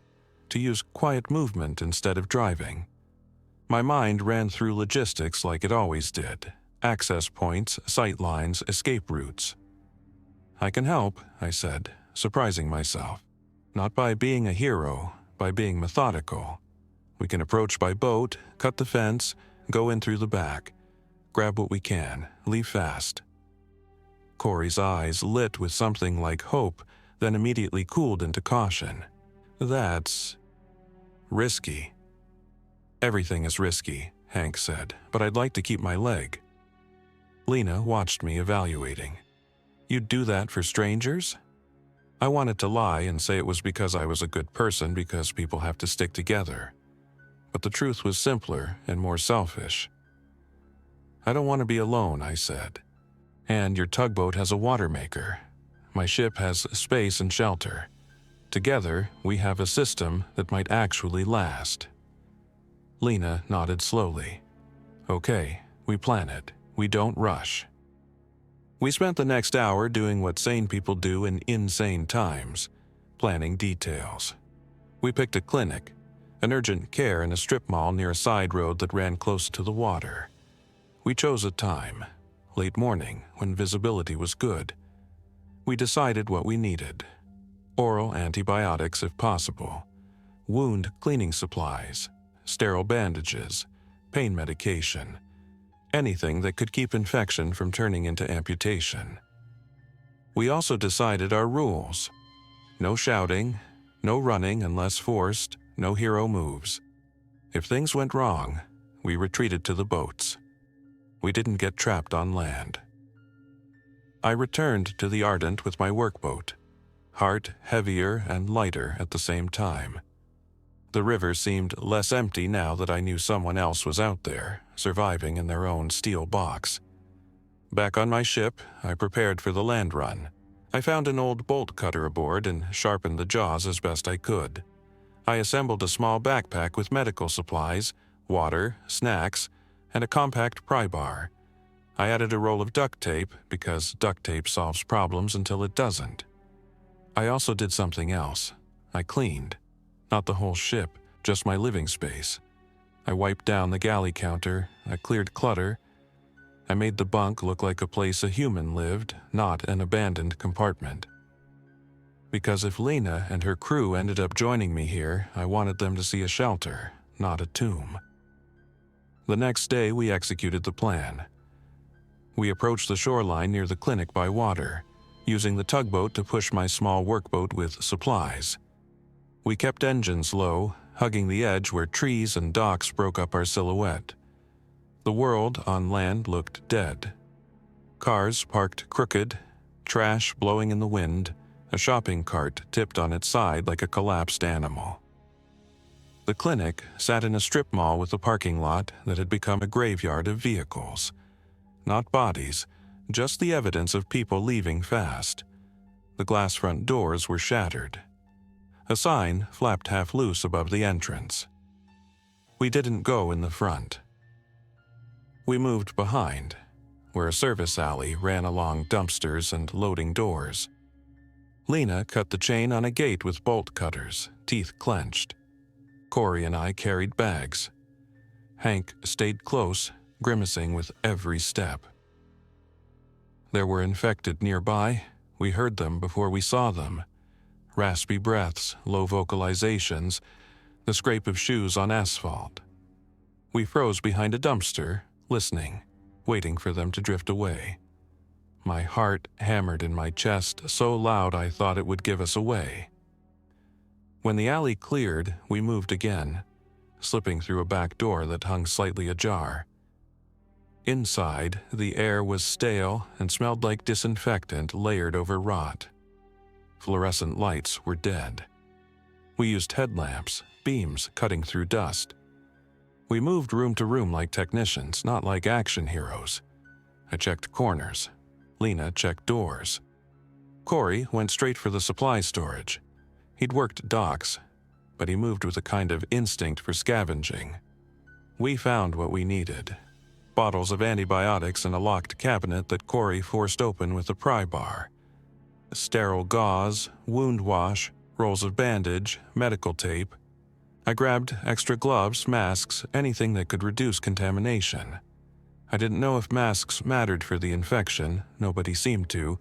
to use quiet movement instead of driving. My mind ran through logistics like it always did. Access points, sight lines, escape routes. "I can help," I said, surprising myself. "Not by being a hero, by being methodical. We can approach by boat, cut the fence, go in through the back. Grab what we can, leave fast." Corey's eyes lit with something like hope, then immediately cooled into caution. "That's risky." "Everything is risky," Hank said, "but I'd like to keep my leg." Lena watched me evaluating. "You'd do that for strangers?" I wanted to lie and say it was because I was a good person, because people have to stick together. But the truth was simpler and more selfish. "I don't want to be alone," I said. "And your tugboat has a water maker. My ship has space and shelter. Together, we have a system that might actually last." Lena nodded slowly. "Okay, we plan it. We don't rush." We spent the next hour doing what sane people do in insane times, planning details. We picked a clinic, an urgent care in a strip mall near a side road that ran close to the water. We chose a time, late morning, when visibility was good. We decided what we needed. Oral antibiotics if possible, wound cleaning supplies, sterile bandages, pain medication, anything that could keep infection from turning into amputation. We also decided our rules. No shouting, no running unless forced, no hero moves. If things went wrong, we retreated to the boats. We didn't get trapped on land. I returned to the Ardent with my workboat, heart heavier and lighter at the same time. The river seemed less empty now that I knew someone else was out there, surviving in their own steel box. Back on my ship, I prepared for the land run. I found an old bolt cutter aboard and sharpened the jaws as best I could. I assembled a small backpack with medical supplies, water, snacks, and a compact pry bar. I added a roll of duct tape because duct tape solves problems until it doesn't. I also did something else. I cleaned. Not the whole ship, just my living space. I wiped down the galley counter, I cleared clutter. I made the bunk look like a place a human lived, not an abandoned compartment. Because if Lena and her crew ended up joining me here, I wanted them to see a shelter, not a tomb. The next day, we executed the plan. We approached the shoreline near the clinic by water, using the tugboat to push my small workboat with supplies. We kept engines low, hugging the edge where trees and docks broke up our silhouette. The world on land looked dead. Cars parked crooked, trash blowing in the wind, a shopping cart tipped on its side like a collapsed animal. The clinic sat in a strip mall with a parking lot that had become a graveyard of vehicles. Not bodies, just the evidence of people leaving fast. The glass front doors were shattered. A sign flapped half loose above the entrance. We didn't go in the front. We moved behind, where a service alley ran along dumpsters and loading doors. Lena cut the chain on a gate with bolt cutters, teeth clenched. Corey and I carried bags. Hank stayed close, grimacing with every step. There were infected nearby. We heard them before we saw them. Raspy breaths, low vocalizations, the scrape of shoes on asphalt. We froze behind a dumpster, listening, waiting for them to drift away. My heart hammered in my chest so loud I thought it would give us away. When the alley cleared, we moved again, slipping through a back door that hung slightly ajar. Inside, the air was stale and smelled like disinfectant layered over rot. Fluorescent lights were dead. We used headlamps, beams cutting through dust. We moved room to room like technicians, not like action heroes. I checked corners. Lena checked doors. Corey went straight for the supply storage. He'd worked docks, but he moved with a kind of instinct for scavenging. We found what we needed. Bottles of antibiotics in a locked cabinet that Corey forced open with a pry bar. Sterile gauze, wound wash, rolls of bandage, medical tape. I grabbed extra gloves, masks, anything that could reduce contamination. I didn't know if masks mattered for the infection, nobody seemed to,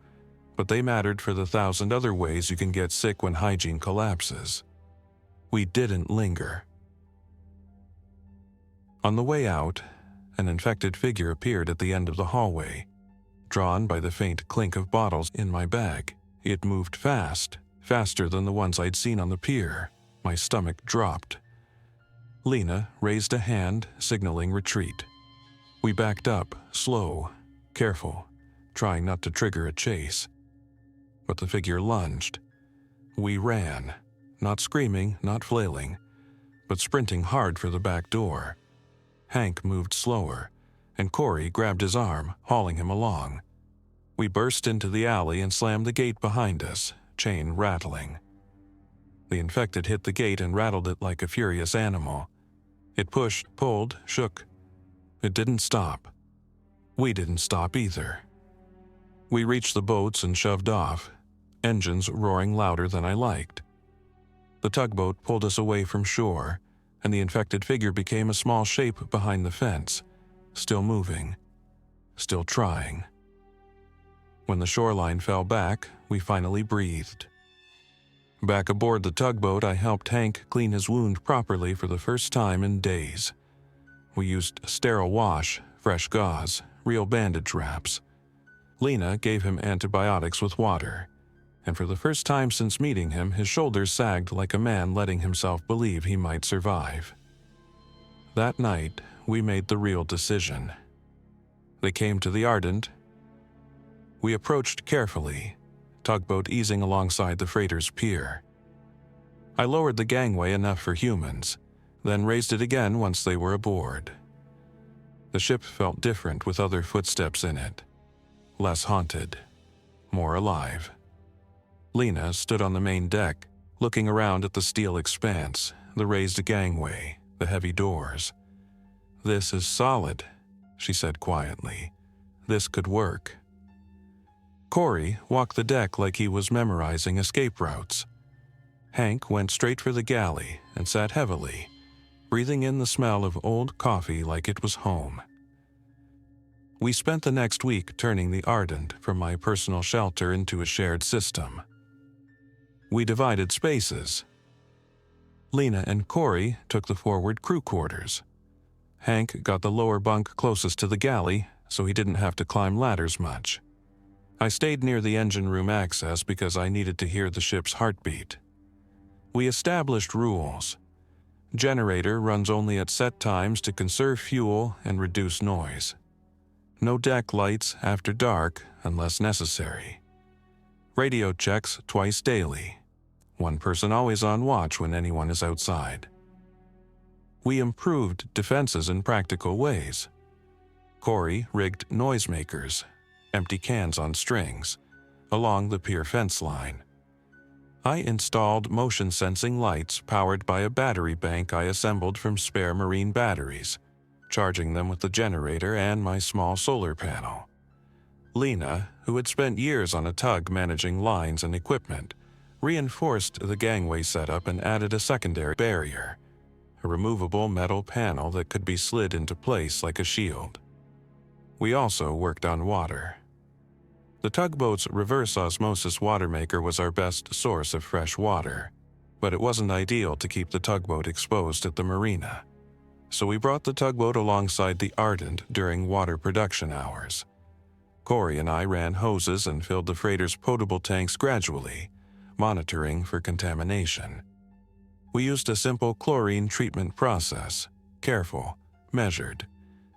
but they mattered for the 1,000 other ways you can get sick when hygiene collapses. We didn't linger. On the way out, an infected figure appeared at the end of the hallway, drawn by the faint clink of bottles in my bag. It moved fast, faster than the ones I'd seen on the pier. My stomach dropped. Lena raised a hand, signaling retreat. We backed up, slow, careful, trying not to trigger a chase. But the figure lunged. We ran, not screaming, not flailing, but sprinting hard for the back door. Hank moved slower, and Corey grabbed his arm, hauling him along. We burst into the alley and slammed the gate behind us, chain rattling. The infected hit the gate and rattled it like a furious animal. It pushed, pulled, shook. It didn't stop. We didn't stop either. We reached the boats and shoved off, engines roaring louder than I liked. The tugboat pulled us away from shore, and the infected figure became a small shape behind the fence, still moving, still trying. When the shoreline fell back, we finally breathed. Back aboard the tugboat, I helped Hank clean his wound properly for the first time in days. We used sterile wash, fresh gauze, real bandage wraps. Lena gave him antibiotics with water, and for the first time since meeting him, his shoulders sagged like a man letting himself believe he might survive. That night, we made the real decision. They came to the Ardent. We approached carefully, tugboat easing alongside the freighter's pier. I lowered the gangway enough for humans, then raised it again once they were aboard. The ship felt different with other footsteps in it. Less haunted, more alive. Lena stood on the main deck, looking around at the steel expanse, the raised gangway, the heavy doors. "This is solid," she said quietly. "This could work." Corey walked the deck like he was memorizing escape routes. Hank went straight for the galley and sat heavily, breathing in the smell of old coffee like it was home. We spent the next week turning the Ardent from my personal shelter into a shared system. We divided spaces. Lena and Corey took the forward crew quarters. Hank got the lower bunk closest to the galley, so he didn't have to climb ladders much. I stayed near the engine room access because I needed to hear the ship's heartbeat. We established rules. Generator runs only at set times to conserve fuel and reduce noise. No deck lights after dark unless necessary. Radio checks twice daily. One person always on watch when anyone is outside. We improved defenses in practical ways. Corey rigged noisemakers, empty cans on strings, along the pier fence line. I installed motion-sensing lights powered by a battery bank I assembled from spare marine batteries, charging them with the generator and my small solar panel. Lena, who had spent years on a tug managing lines and equipment, reinforced the gangway setup and added a secondary barrier, a removable metal panel that could be slid into place like a shield. We also worked on water. The tugboat's reverse osmosis water maker was our best source of fresh water, but it wasn't ideal to keep the tugboat exposed at the marina. So we brought the tugboat alongside the Ardent during water production hours. Corey and I ran hoses and filled the freighter's potable tanks gradually, monitoring for contamination. We used a simple chlorine treatment process, careful, measured,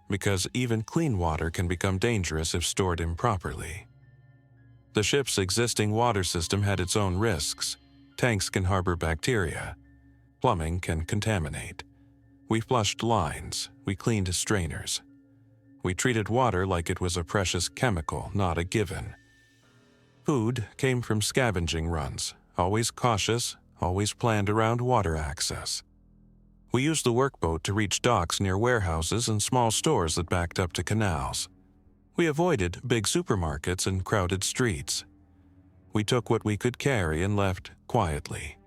because even clean water can become dangerous if stored improperly. The ship's existing water system had its own risks. Tanks can harbor bacteria. Plumbing can contaminate. We flushed lines. We cleaned strainers. We treated water like it was a precious chemical, not a given. Food came from scavenging runs, always cautious, always planned around water access. We used the workboat to reach docks near warehouses and small stores that backed up to canals. We avoided big supermarkets and crowded streets. We took what we could carry and left quietly.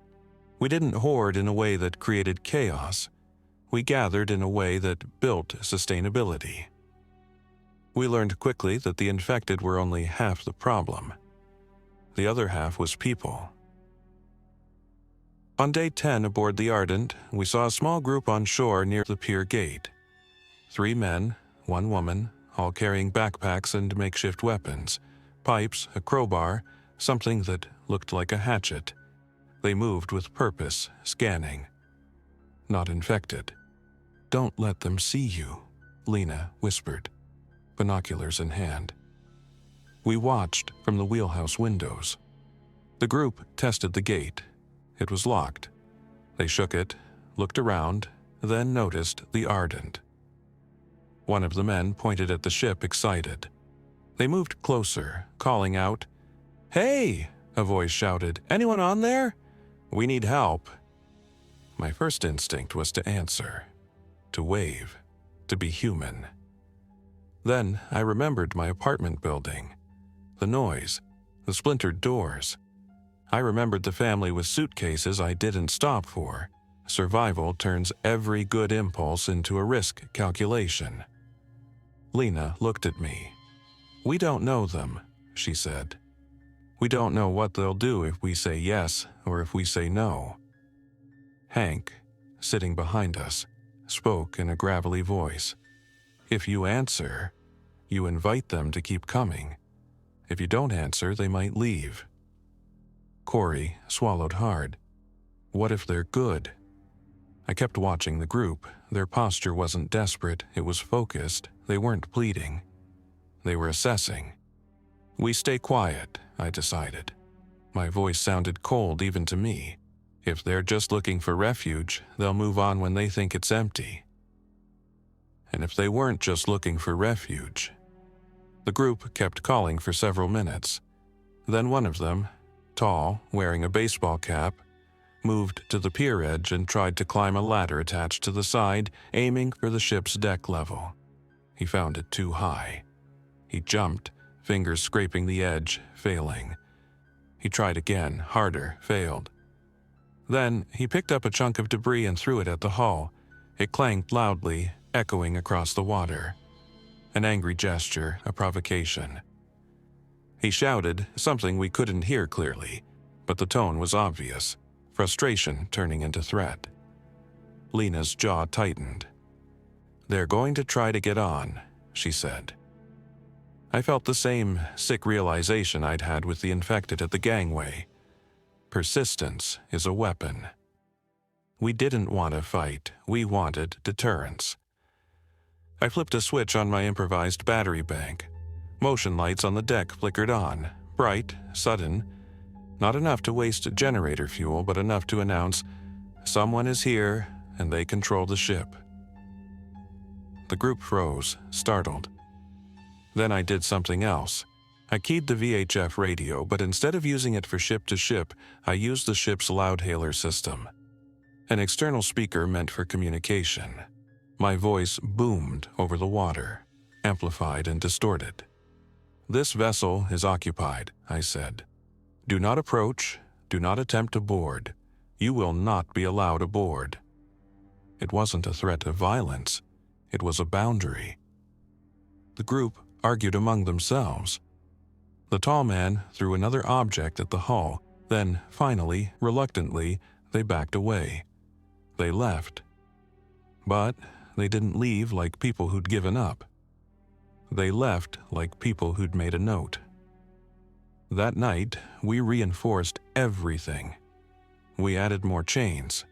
We didn't hoard in a way that created chaos. We gathered in a way that built sustainability. We learned quickly that the infected were only half the problem. The other half was people. On day 10 aboard the Ardent, we saw a small group on shore near the pier gate. 3 men, 1 woman, all carrying backpacks and makeshift weapons, pipes, a crowbar, something that looked like a hatchet. They moved with purpose, scanning. Not infected. "Don't let them see you," Lena whispered, binoculars in hand. We watched from the wheelhouse windows. The group tested the gate. It was locked. They shook it, looked around, then noticed the Ardent. One of the men pointed at the ship, excited. They moved closer, calling out, "Hey!" a voice shouted. "Anyone on there? We need help." My first instinct was to answer, to wave, to be human. Then I remembered my apartment building, the noise, the splintered doors. I remembered the family with suitcases I didn't stop for. Survival turns every good impulse into a risk calculation. Lena looked at me. "We don't know them," she said. "We don't know what they'll do if we say yes or if we say no." Hank, sitting behind us, spoke in a gravelly voice. "If you answer, you invite them to keep coming. If you don't answer, they might leave." Corey swallowed hard. What if they're good? I kept watching the group. Their posture wasn't desperate, it was focused. They weren't pleading. They were assessing. "We stay quiet," I decided. My voice sounded cold even to me. If they're just looking for refuge, they'll move on when they think it's empty. And if they weren't just looking for refuge? The group kept calling for several minutes. Then one of them, tall, wearing a baseball cap, moved to the pier edge and tried to climb a ladder attached to the side, aiming for the ship's deck level. He found it too high. He jumped, fingers scraping the edge, failing. He tried again, harder, failed. Then he picked up a chunk of debris and threw it at the hull. It clanged loudly, echoing across the water. An angry gesture, a provocation. He shouted, something we couldn't hear clearly, but the tone was obvious, frustration turning into threat. Lena's jaw tightened. "They're going to try to get on," she said. I felt the same sick realization I'd had with the infected at the gangway. Persistence is a weapon. We didn't want to fight, we wanted deterrence. I flipped a switch on my improvised battery bank. Motion lights on the deck flickered on, bright, sudden. Not enough to waste generator fuel, but enough to announce, "Someone is here, and they control the ship." The group froze, startled. Then I did something else. I keyed the VHF radio, but instead of using it for ship to ship, I used the ship's loudhailer system. An external speaker meant for communication. My voice boomed over the water, amplified and distorted. "This vessel is occupied," I said. "Do not approach, do not attempt to board. You will not be allowed aboard." It wasn't a threat of violence, it was a boundary. The group argued among themselves. The tall man threw another object at the hull, then, finally, reluctantly, they backed away. They left. But they didn't leave like people who'd given up. They left like people who'd made a note. That night, we reinforced everything. We added more chains.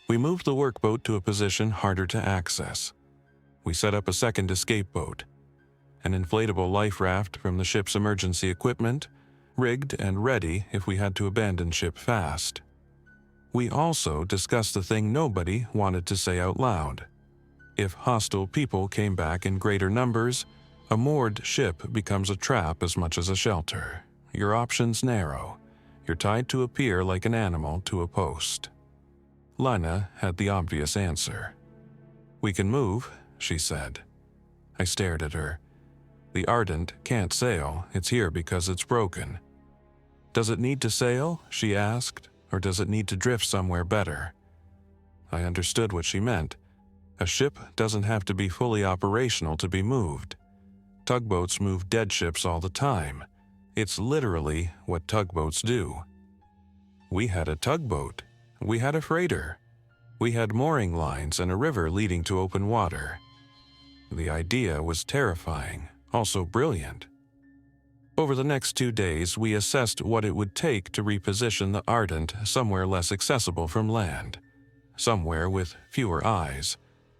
We moved the workboat to a position harder to access. We set up a second escape boat, an inflatable life raft from the ship's emergency equipment, rigged and ready if we had to abandon ship fast. We also discussed the thing nobody wanted to say out loud. If hostile people came back in greater numbers, a moored ship becomes a trap as much as a shelter. Your options narrow. You're tied to a pier like an animal to a post. Lina had the obvious answer. "We can move," she said. I stared at her. "The Ardent can't sail. It's here because it's broken." "Does it need to sail?" she asked. "Or does it need to drift somewhere better?" I understood what she meant. A ship doesn't have to be fully operational to be moved. Tugboats move dead ships all the time. It's literally what tugboats do. We had a tugboat. We had a freighter. We had mooring lines and a river leading to open water. The idea was terrifying, also brilliant. Over the next 2 days, we assessed what it would take to reposition the Ardent somewhere less accessible from land, somewhere with fewer eyes,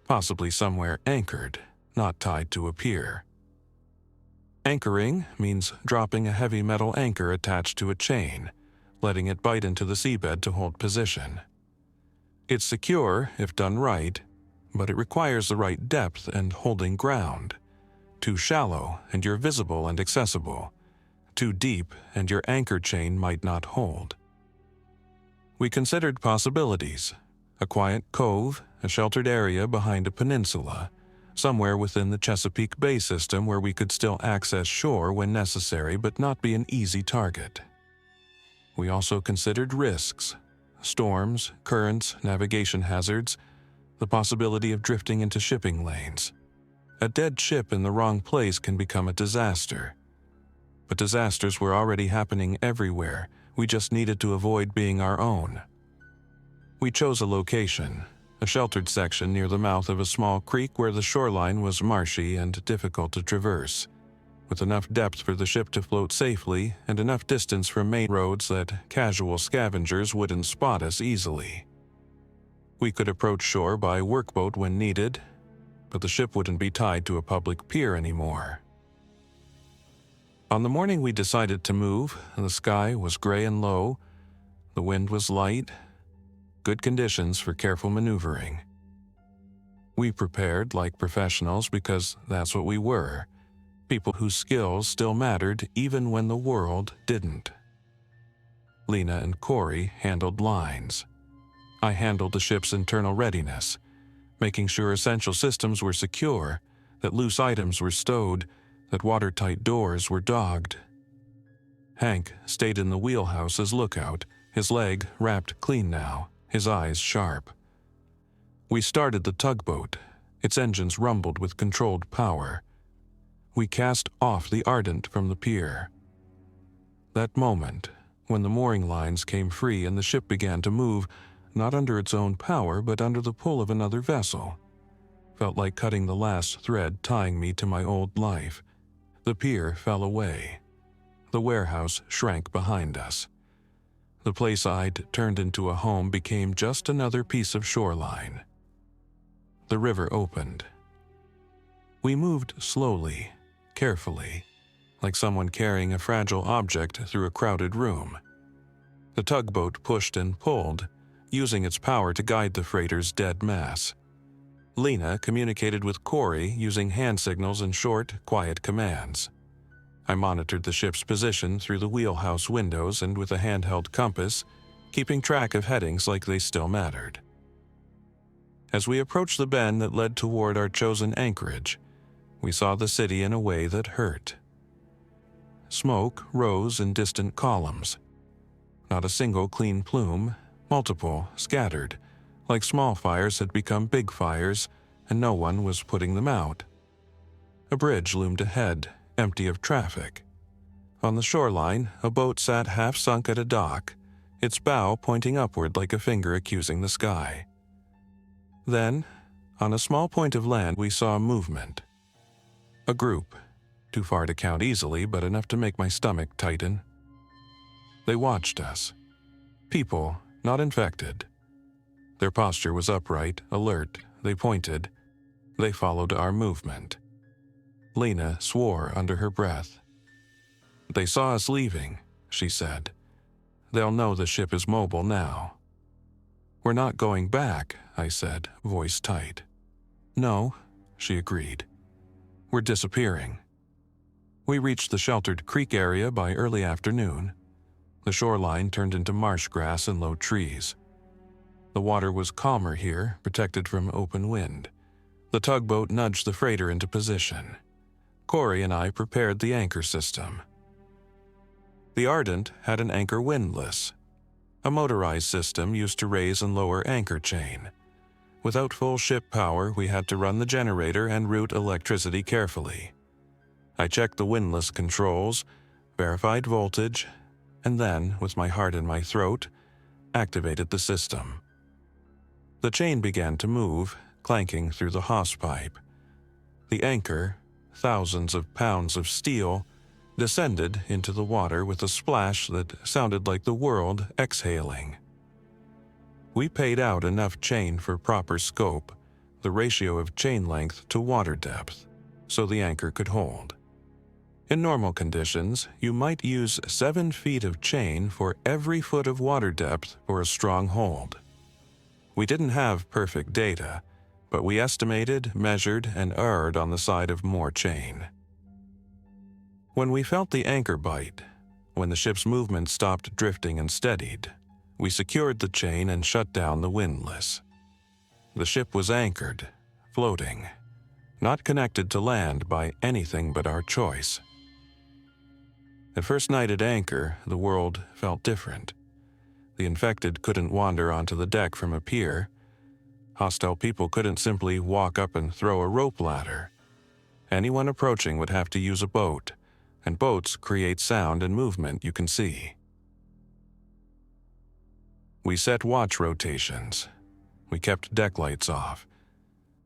possibly somewhere anchored, not tied to a pier. Anchoring means dropping a heavy metal anchor attached to a chain, letting it bite into the seabed to hold position. It's secure if done right, but it requires the right depth and holding ground. Too shallow and you're visible and accessible. Too deep and your anchor chain might not hold. We considered possibilities: a quiet cove, a sheltered area behind a peninsula, somewhere within the Chesapeake Bay system where we could still access shore when necessary but not be an easy target. We also considered risks: storms, currents, navigation hazards, the possibility of drifting into shipping lanes. A dead ship in the wrong place can become a disaster. But disasters were already happening everywhere. We just needed to avoid being our own. We chose a location, a sheltered section near the mouth of a small creek where the shoreline was marshy and difficult to traverse, with enough depth for the ship to float safely and enough distance from main roads that casual scavengers wouldn't spot us easily. We could approach shore by workboat when needed, but the ship wouldn't be tied to a public pier anymore. On the morning we decided to move, the sky was gray and low, the wind was light, good conditions for careful maneuvering. We prepared like professionals because that's what we were, people whose skills still mattered even when the world didn't. Lina and Corey handled lines. I handled the ship's internal readiness, making sure essential systems were secure, that loose items were stowed, that watertight doors were dogged. Hank stayed in the wheelhouse as lookout, his leg wrapped clean now, his eyes sharp. We started the tugboat. Its engines rumbled with controlled power. We cast off the Ardent from the pier. That moment, when the mooring lines came free and the ship began to move, not under its own power but under the pull of another vessel, felt like cutting the last thread tying me to my old life. The pier fell away. The warehouse shrank behind us. The place I'd turned into a home became just another piece of shoreline. The river opened. We moved slowly, carefully, like someone carrying a fragile object through a crowded room. The tugboat pushed and pulled, using its power to guide the freighter's dead mass. Lina communicated with Corey using hand signals and short, quiet commands. I monitored the ship's position through the wheelhouse windows and with a handheld compass, keeping track of headings like they still mattered. As we approached the bend that led toward our chosen anchorage, we saw the city in a way that hurt. smoke rose in distant columns. Not a single clean plume, multiple scattered, like small fires had become big fires, and no one was putting them out. A bridge loomed ahead, empty of traffic. On the shoreline, a boat sat half-sunk at a dock, its bow pointing upward like a finger accusing the sky. Then, on a small point of land, we saw movement. A group, too far to count easily, but enough to make my stomach tighten. They watched us. People, not infected. Their posture was upright, alert. They pointed. They followed our movement. Lena swore under her breath. "They saw us leaving," she said. "They'll know the ship is mobile now." "We're not going back," I said, voice tight. "No," she agreed. "We're disappearing." We reached the sheltered creek area by early afternoon. The shoreline turned into marsh grass and low trees. The water was calmer here, protected from open wind. The tugboat nudged the freighter into position. Corey and I prepared the anchor system. The Ardent had an anchor windlass, a motorized system used to raise and lower anchor chain. Without full ship power, we had to run the generator and route electricity carefully. I checked the windlass controls, verified voltage, and then, with my heart in my throat, activated the system. The chain began to move, clanking through the hawse-pipe. The anchor, thousands of pounds of steel, descended into the water with a splash that sounded like the world exhaling. We paid out enough chain for proper scope, the ratio of chain length to water depth, so the anchor could hold. In normal conditions, you might use 7 feet of chain for every foot of water depth for a strong hold. We didn't have perfect data, but we estimated, measured, and erred on the side of more chain. When we felt the anchor bite, when the ship's movement stopped drifting and steadied, we secured the chain and shut down the windlass. The ship was anchored, floating, not connected to land by anything but our choice. The first night at anchor, the world felt different. The infected couldn't wander onto the deck from a pier. Hostile people couldn't simply walk up and throw a rope ladder. Anyone approaching would have to use a boat, and boats create sound and movement you can see. We set watch rotations. We kept deck lights off.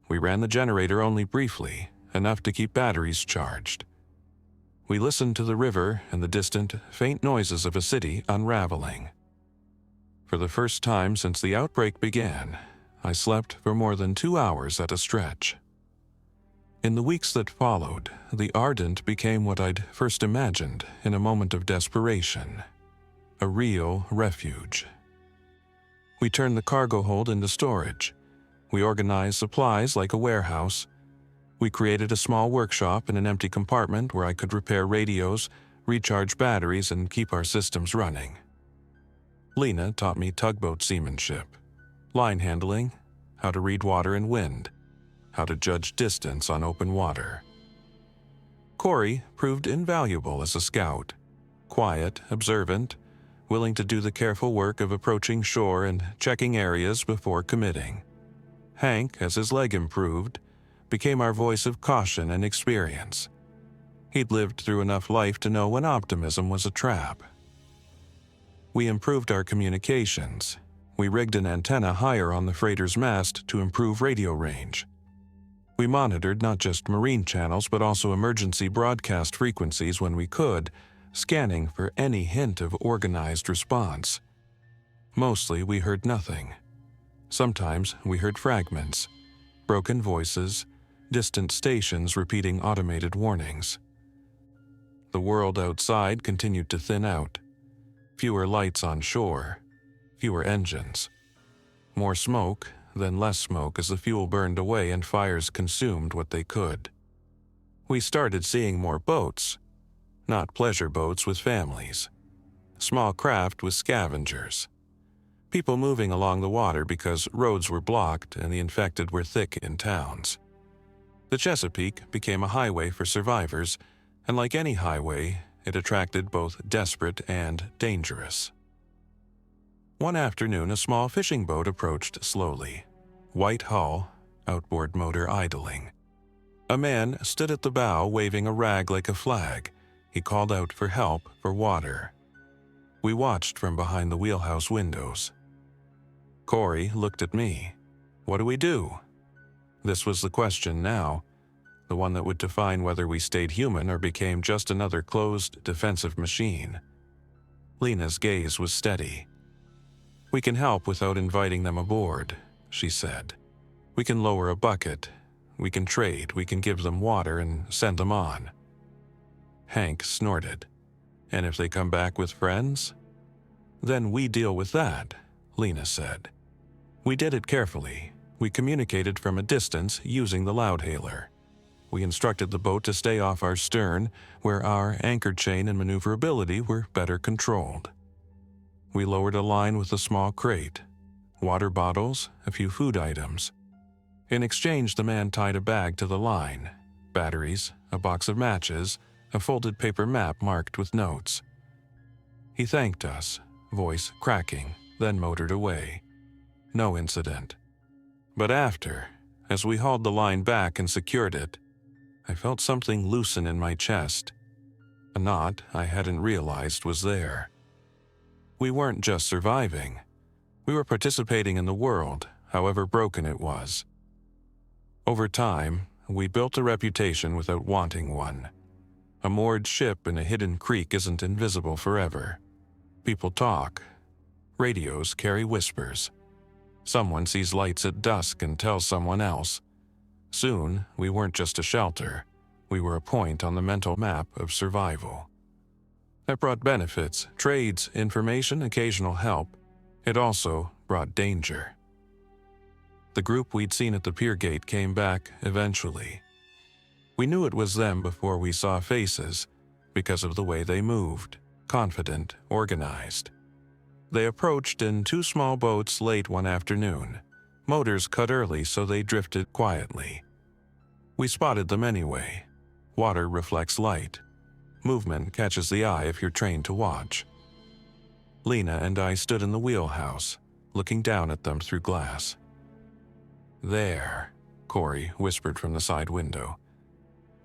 We ran the generator only briefly, enough to keep batteries charged. We listened to the river and the distant, faint noises of a city unraveling. For the first time since the outbreak began, I slept for more than 2 hours at a stretch. In the weeks that followed, the Ardent became what I'd first imagined in a moment of desperation, a real refuge. We turned the cargo hold into storage. We organized supplies like a warehouse. We created a small workshop in an empty compartment where I could repair radios, recharge batteries, and keep our systems running. Lena taught me tugboat seamanship, line handling, how to read water and wind, how to judge distance on open water. Corey proved invaluable as a scout, quiet, observant, willing to do the careful work of approaching shore and checking areas before committing. Hank, as his leg improved, became our voice of caution and experience. He'd lived through enough life to know when optimism was a trap. We improved our communications. We rigged an antenna higher on the freighter's mast to improve radio range. We monitored not just marine channels but also emergency broadcast frequencies when we could, scanning for any hint of organized response. Mostly we heard nothing. Sometimes we heard fragments, broken voices, distant stations repeating automated warnings. The world outside continued to thin out. Fewer lights on shore, fewer engines. More smoke, then less smoke as the fuel burned away and fires consumed what they could. We started seeing more boats, not pleasure boats with families. Small craft with scavengers. People moving along the water because roads were blocked and the infected were thick in towns. The Chesapeake became a highway for survivors, and like any highway, it attracted both desperate and dangerous. One afternoon, a small fishing boat approached slowly. White hull, outboard motor idling. A man stood at the bow waving a rag like a flag. He called out for help for water. We watched from behind the wheelhouse windows. Corey looked at me. What do we do? This was the question now, the one that would define whether we stayed human or became just another closed, defensive machine. Lena's gaze was steady. We can help without inviting them aboard, she said. We can lower a bucket. We can trade. We can give them water and send them on. Hank snorted. And if they come back with friends? Then we deal with that, Lena said. We did it carefully. We communicated from a distance using the loudhailer. We instructed the boat to stay off our stern, where our anchor chain and maneuverability were better controlled. We lowered a line with a small crate, water bottles, a few food items. In exchange, the man tied a bag to the line, batteries, a box of matches, a folded paper map marked with notes. He thanked us, voice cracking, then motored away. No incident. But after, as we hauled the line back and secured it, I felt something loosen in my chest. A knot I hadn't realized was there. We weren't just surviving. We were participating in the world, however broken it was. Over time, we built a reputation without wanting one. A moored ship in a hidden creek isn't invisible forever. People talk. Radios carry whispers. Someone sees lights at dusk and tells someone else. Soon, we weren't just a shelter. We were a point on the mental map of survival. That brought benefits, trades, information, occasional help. It also brought danger. The group we'd seen at the pier gate came back eventually. We knew it was them before we saw faces, because of the way they moved, confident, organized. They approached in 2 small boats late one afternoon. Motors cut early, so they drifted quietly. We spotted them anyway. Water reflects light. Movement catches the eye if you're trained to watch. Lena and I stood in the wheelhouse, looking down at them through glass. There, Corey whispered from the side window.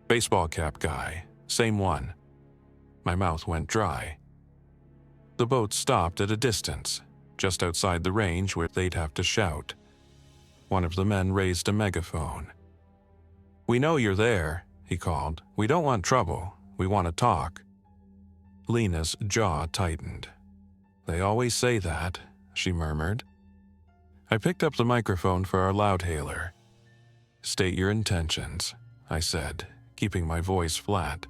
Baseball cap guy, same one. My mouth went dry. The boat stopped at a distance, just outside the range where they'd have to shout. One of the men raised a megaphone. We know you're there, he called. We don't want trouble. We want to talk. Lena's jaw tightened. They always say that, she murmured. I picked up the microphone for our loudhailer. State your intentions, I said, keeping my voice flat.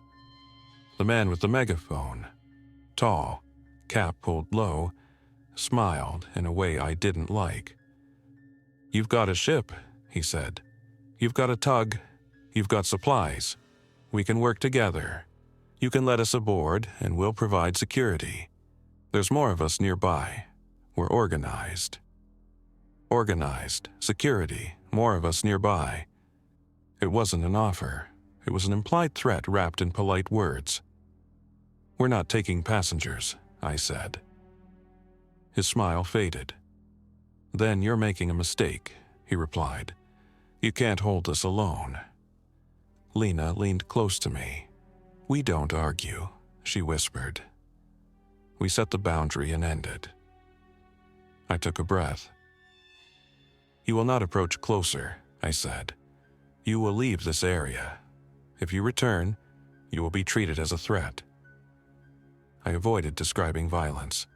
The man with the megaphone, tall, cap pulled low, smiled in a way I didn't like. You've got a ship, he said. You've got a tug. You've got supplies. We can work together. You can let us aboard, and we'll provide security. There's more of us nearby. We're organized. Organized, security, more of us nearby. It wasn't an offer. It was an implied threat wrapped in polite words. We're not taking passengers, I said. His smile faded. Then you're making a mistake, he replied. You can't hold us alone. Lena leaned close to me. We don't argue, she whispered. We set the boundary and ended. I took a breath. You will not approach closer, I said. You will leave this area. If you return, you will be treated as a threat. I avoided describing violence.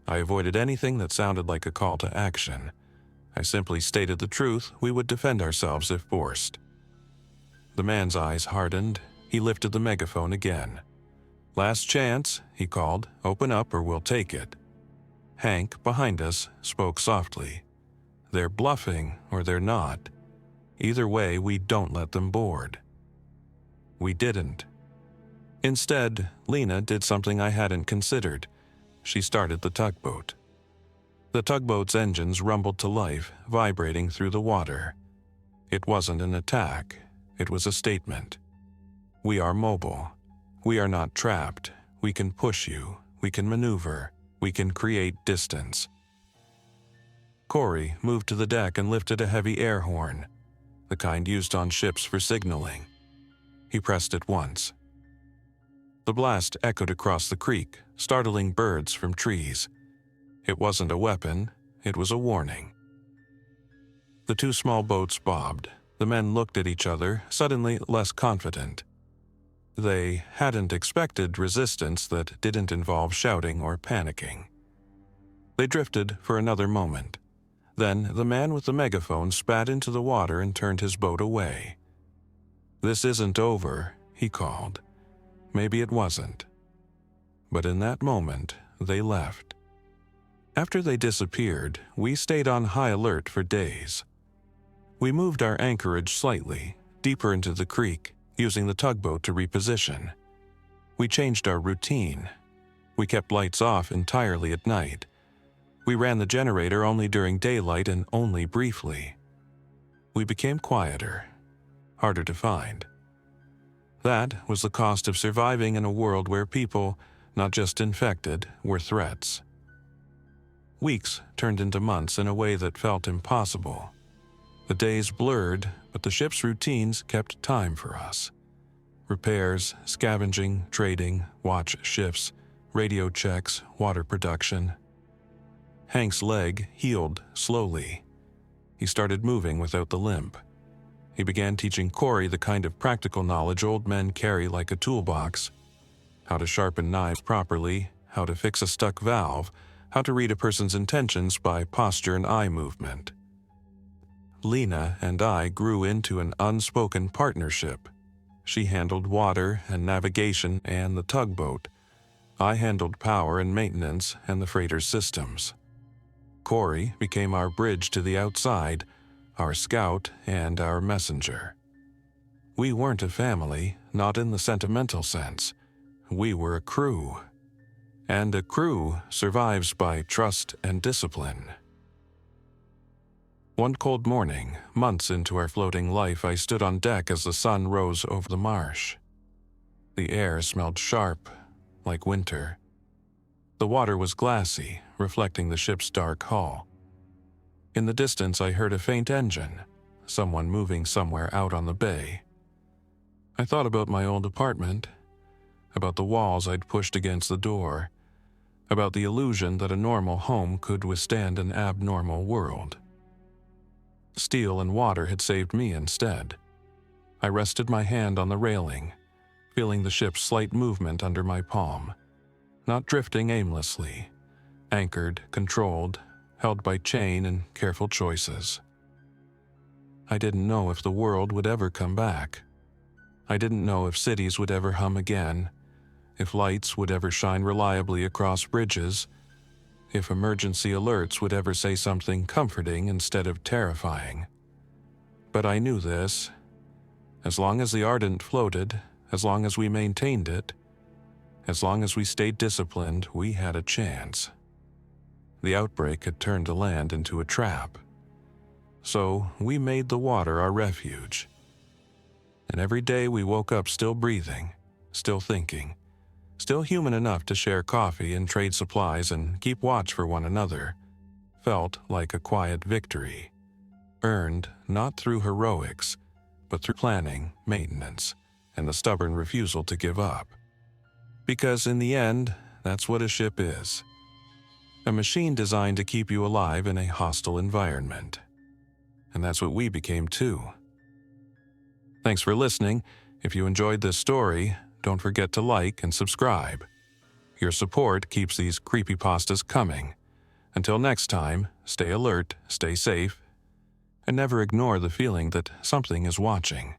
I avoided anything that sounded like a call to action. I simply stated the truth. We would defend ourselves if forced. The man's eyes hardened. He lifted the megaphone again. Last chance, he called. Open up or we'll take it. Hank, behind us, spoke softly. They're bluffing or they're not. Either way, we don't let them board. We didn't. Instead, Lena did something I hadn't considered. She started the tugboat. The tugboat's engines rumbled to life, vibrating through the water. It wasn't an attack. It was a statement. We are mobile. We are not trapped. we can push you, we can maneuver, we can create distance. Corey moved to the deck and lifted a heavy air horn, the kind used on ships for signaling. He pressed it once. The blast echoed across the creek, startling birds from trees. It wasn't a weapon, it was a warning. The two small boats bobbed. The men looked at each other, suddenly less confident. They hadn't expected resistance that didn't involve shouting or panicking. They drifted for another moment. Then the man with the megaphone spat into the water and turned his boat away. "This isn't over," he called. Maybe it wasn't. But in that moment, they left. After they disappeared, we stayed on high alert for days. We moved our anchorage slightly, deeper into the creek, using the tugboat to reposition. We changed our routine. We kept lights off entirely at night. We ran the generator only during daylight and only briefly. We became quieter, harder to find. That was the cost of surviving in a world where people, not just infected, were threats. Weeks turned into months in a way that felt impossible. The days blurred, but the ship's routines kept time for us. Repairs, scavenging, trading, watch shifts, radio checks, water production. Hank's leg healed slowly. He started moving without the limp. He began teaching Corey the kind of practical knowledge old men carry like a toolbox: how to sharpen knives properly, how to fix a stuck valve, how to read a person's intentions by posture and eye movement. Lena and I grew into an unspoken partnership. She handled water and navigation and the tugboat. I handled power and maintenance and the freighter's systems. Corey became our bridge to the outside, our scout and our messenger. We weren't a family, not in the sentimental sense. We were a crew. And a crew survives by trust and discipline. One cold morning, months into our floating life, I stood on deck as the sun rose over the marsh. The air smelled sharp, like winter. The water was glassy, reflecting the ship's dark hull. In the distance, I heard a faint engine, someone moving somewhere out on the bay. I thought about my old apartment, about the walls I'd pushed against the door, about the illusion that a normal home could withstand an abnormal world. Steel and water had saved me instead. I rested my hand on the railing, feeling the ship's slight movement under my palm, not drifting aimlessly, anchored, controlled, held by chain and careful choices. I didn't know if the world would ever come back. I didn't know if cities would ever hum again, if lights would ever shine reliably across bridges, if emergency alerts would ever say something comforting instead of terrifying. But I knew this. As long as the Ardent floated, as long as we maintained it, as long as we stayed disciplined, we had a chance. The outbreak had turned the land into a trap. So we made the water our refuge. And every day we woke up still breathing, still thinking, still human enough to share coffee and trade supplies and keep watch for one another, felt like a quiet victory, earned not through heroics, but through planning, maintenance, and the stubborn refusal to give up. Because in the end, that's what a ship is. A machine designed to keep you alive in a hostile environment. And that's what we became too. Thanks for listening. If you enjoyed this story, don't forget to like and subscribe. Your support keeps these creepypastas coming. Until next time, stay alert, stay safe, and never ignore the feeling that something is watching.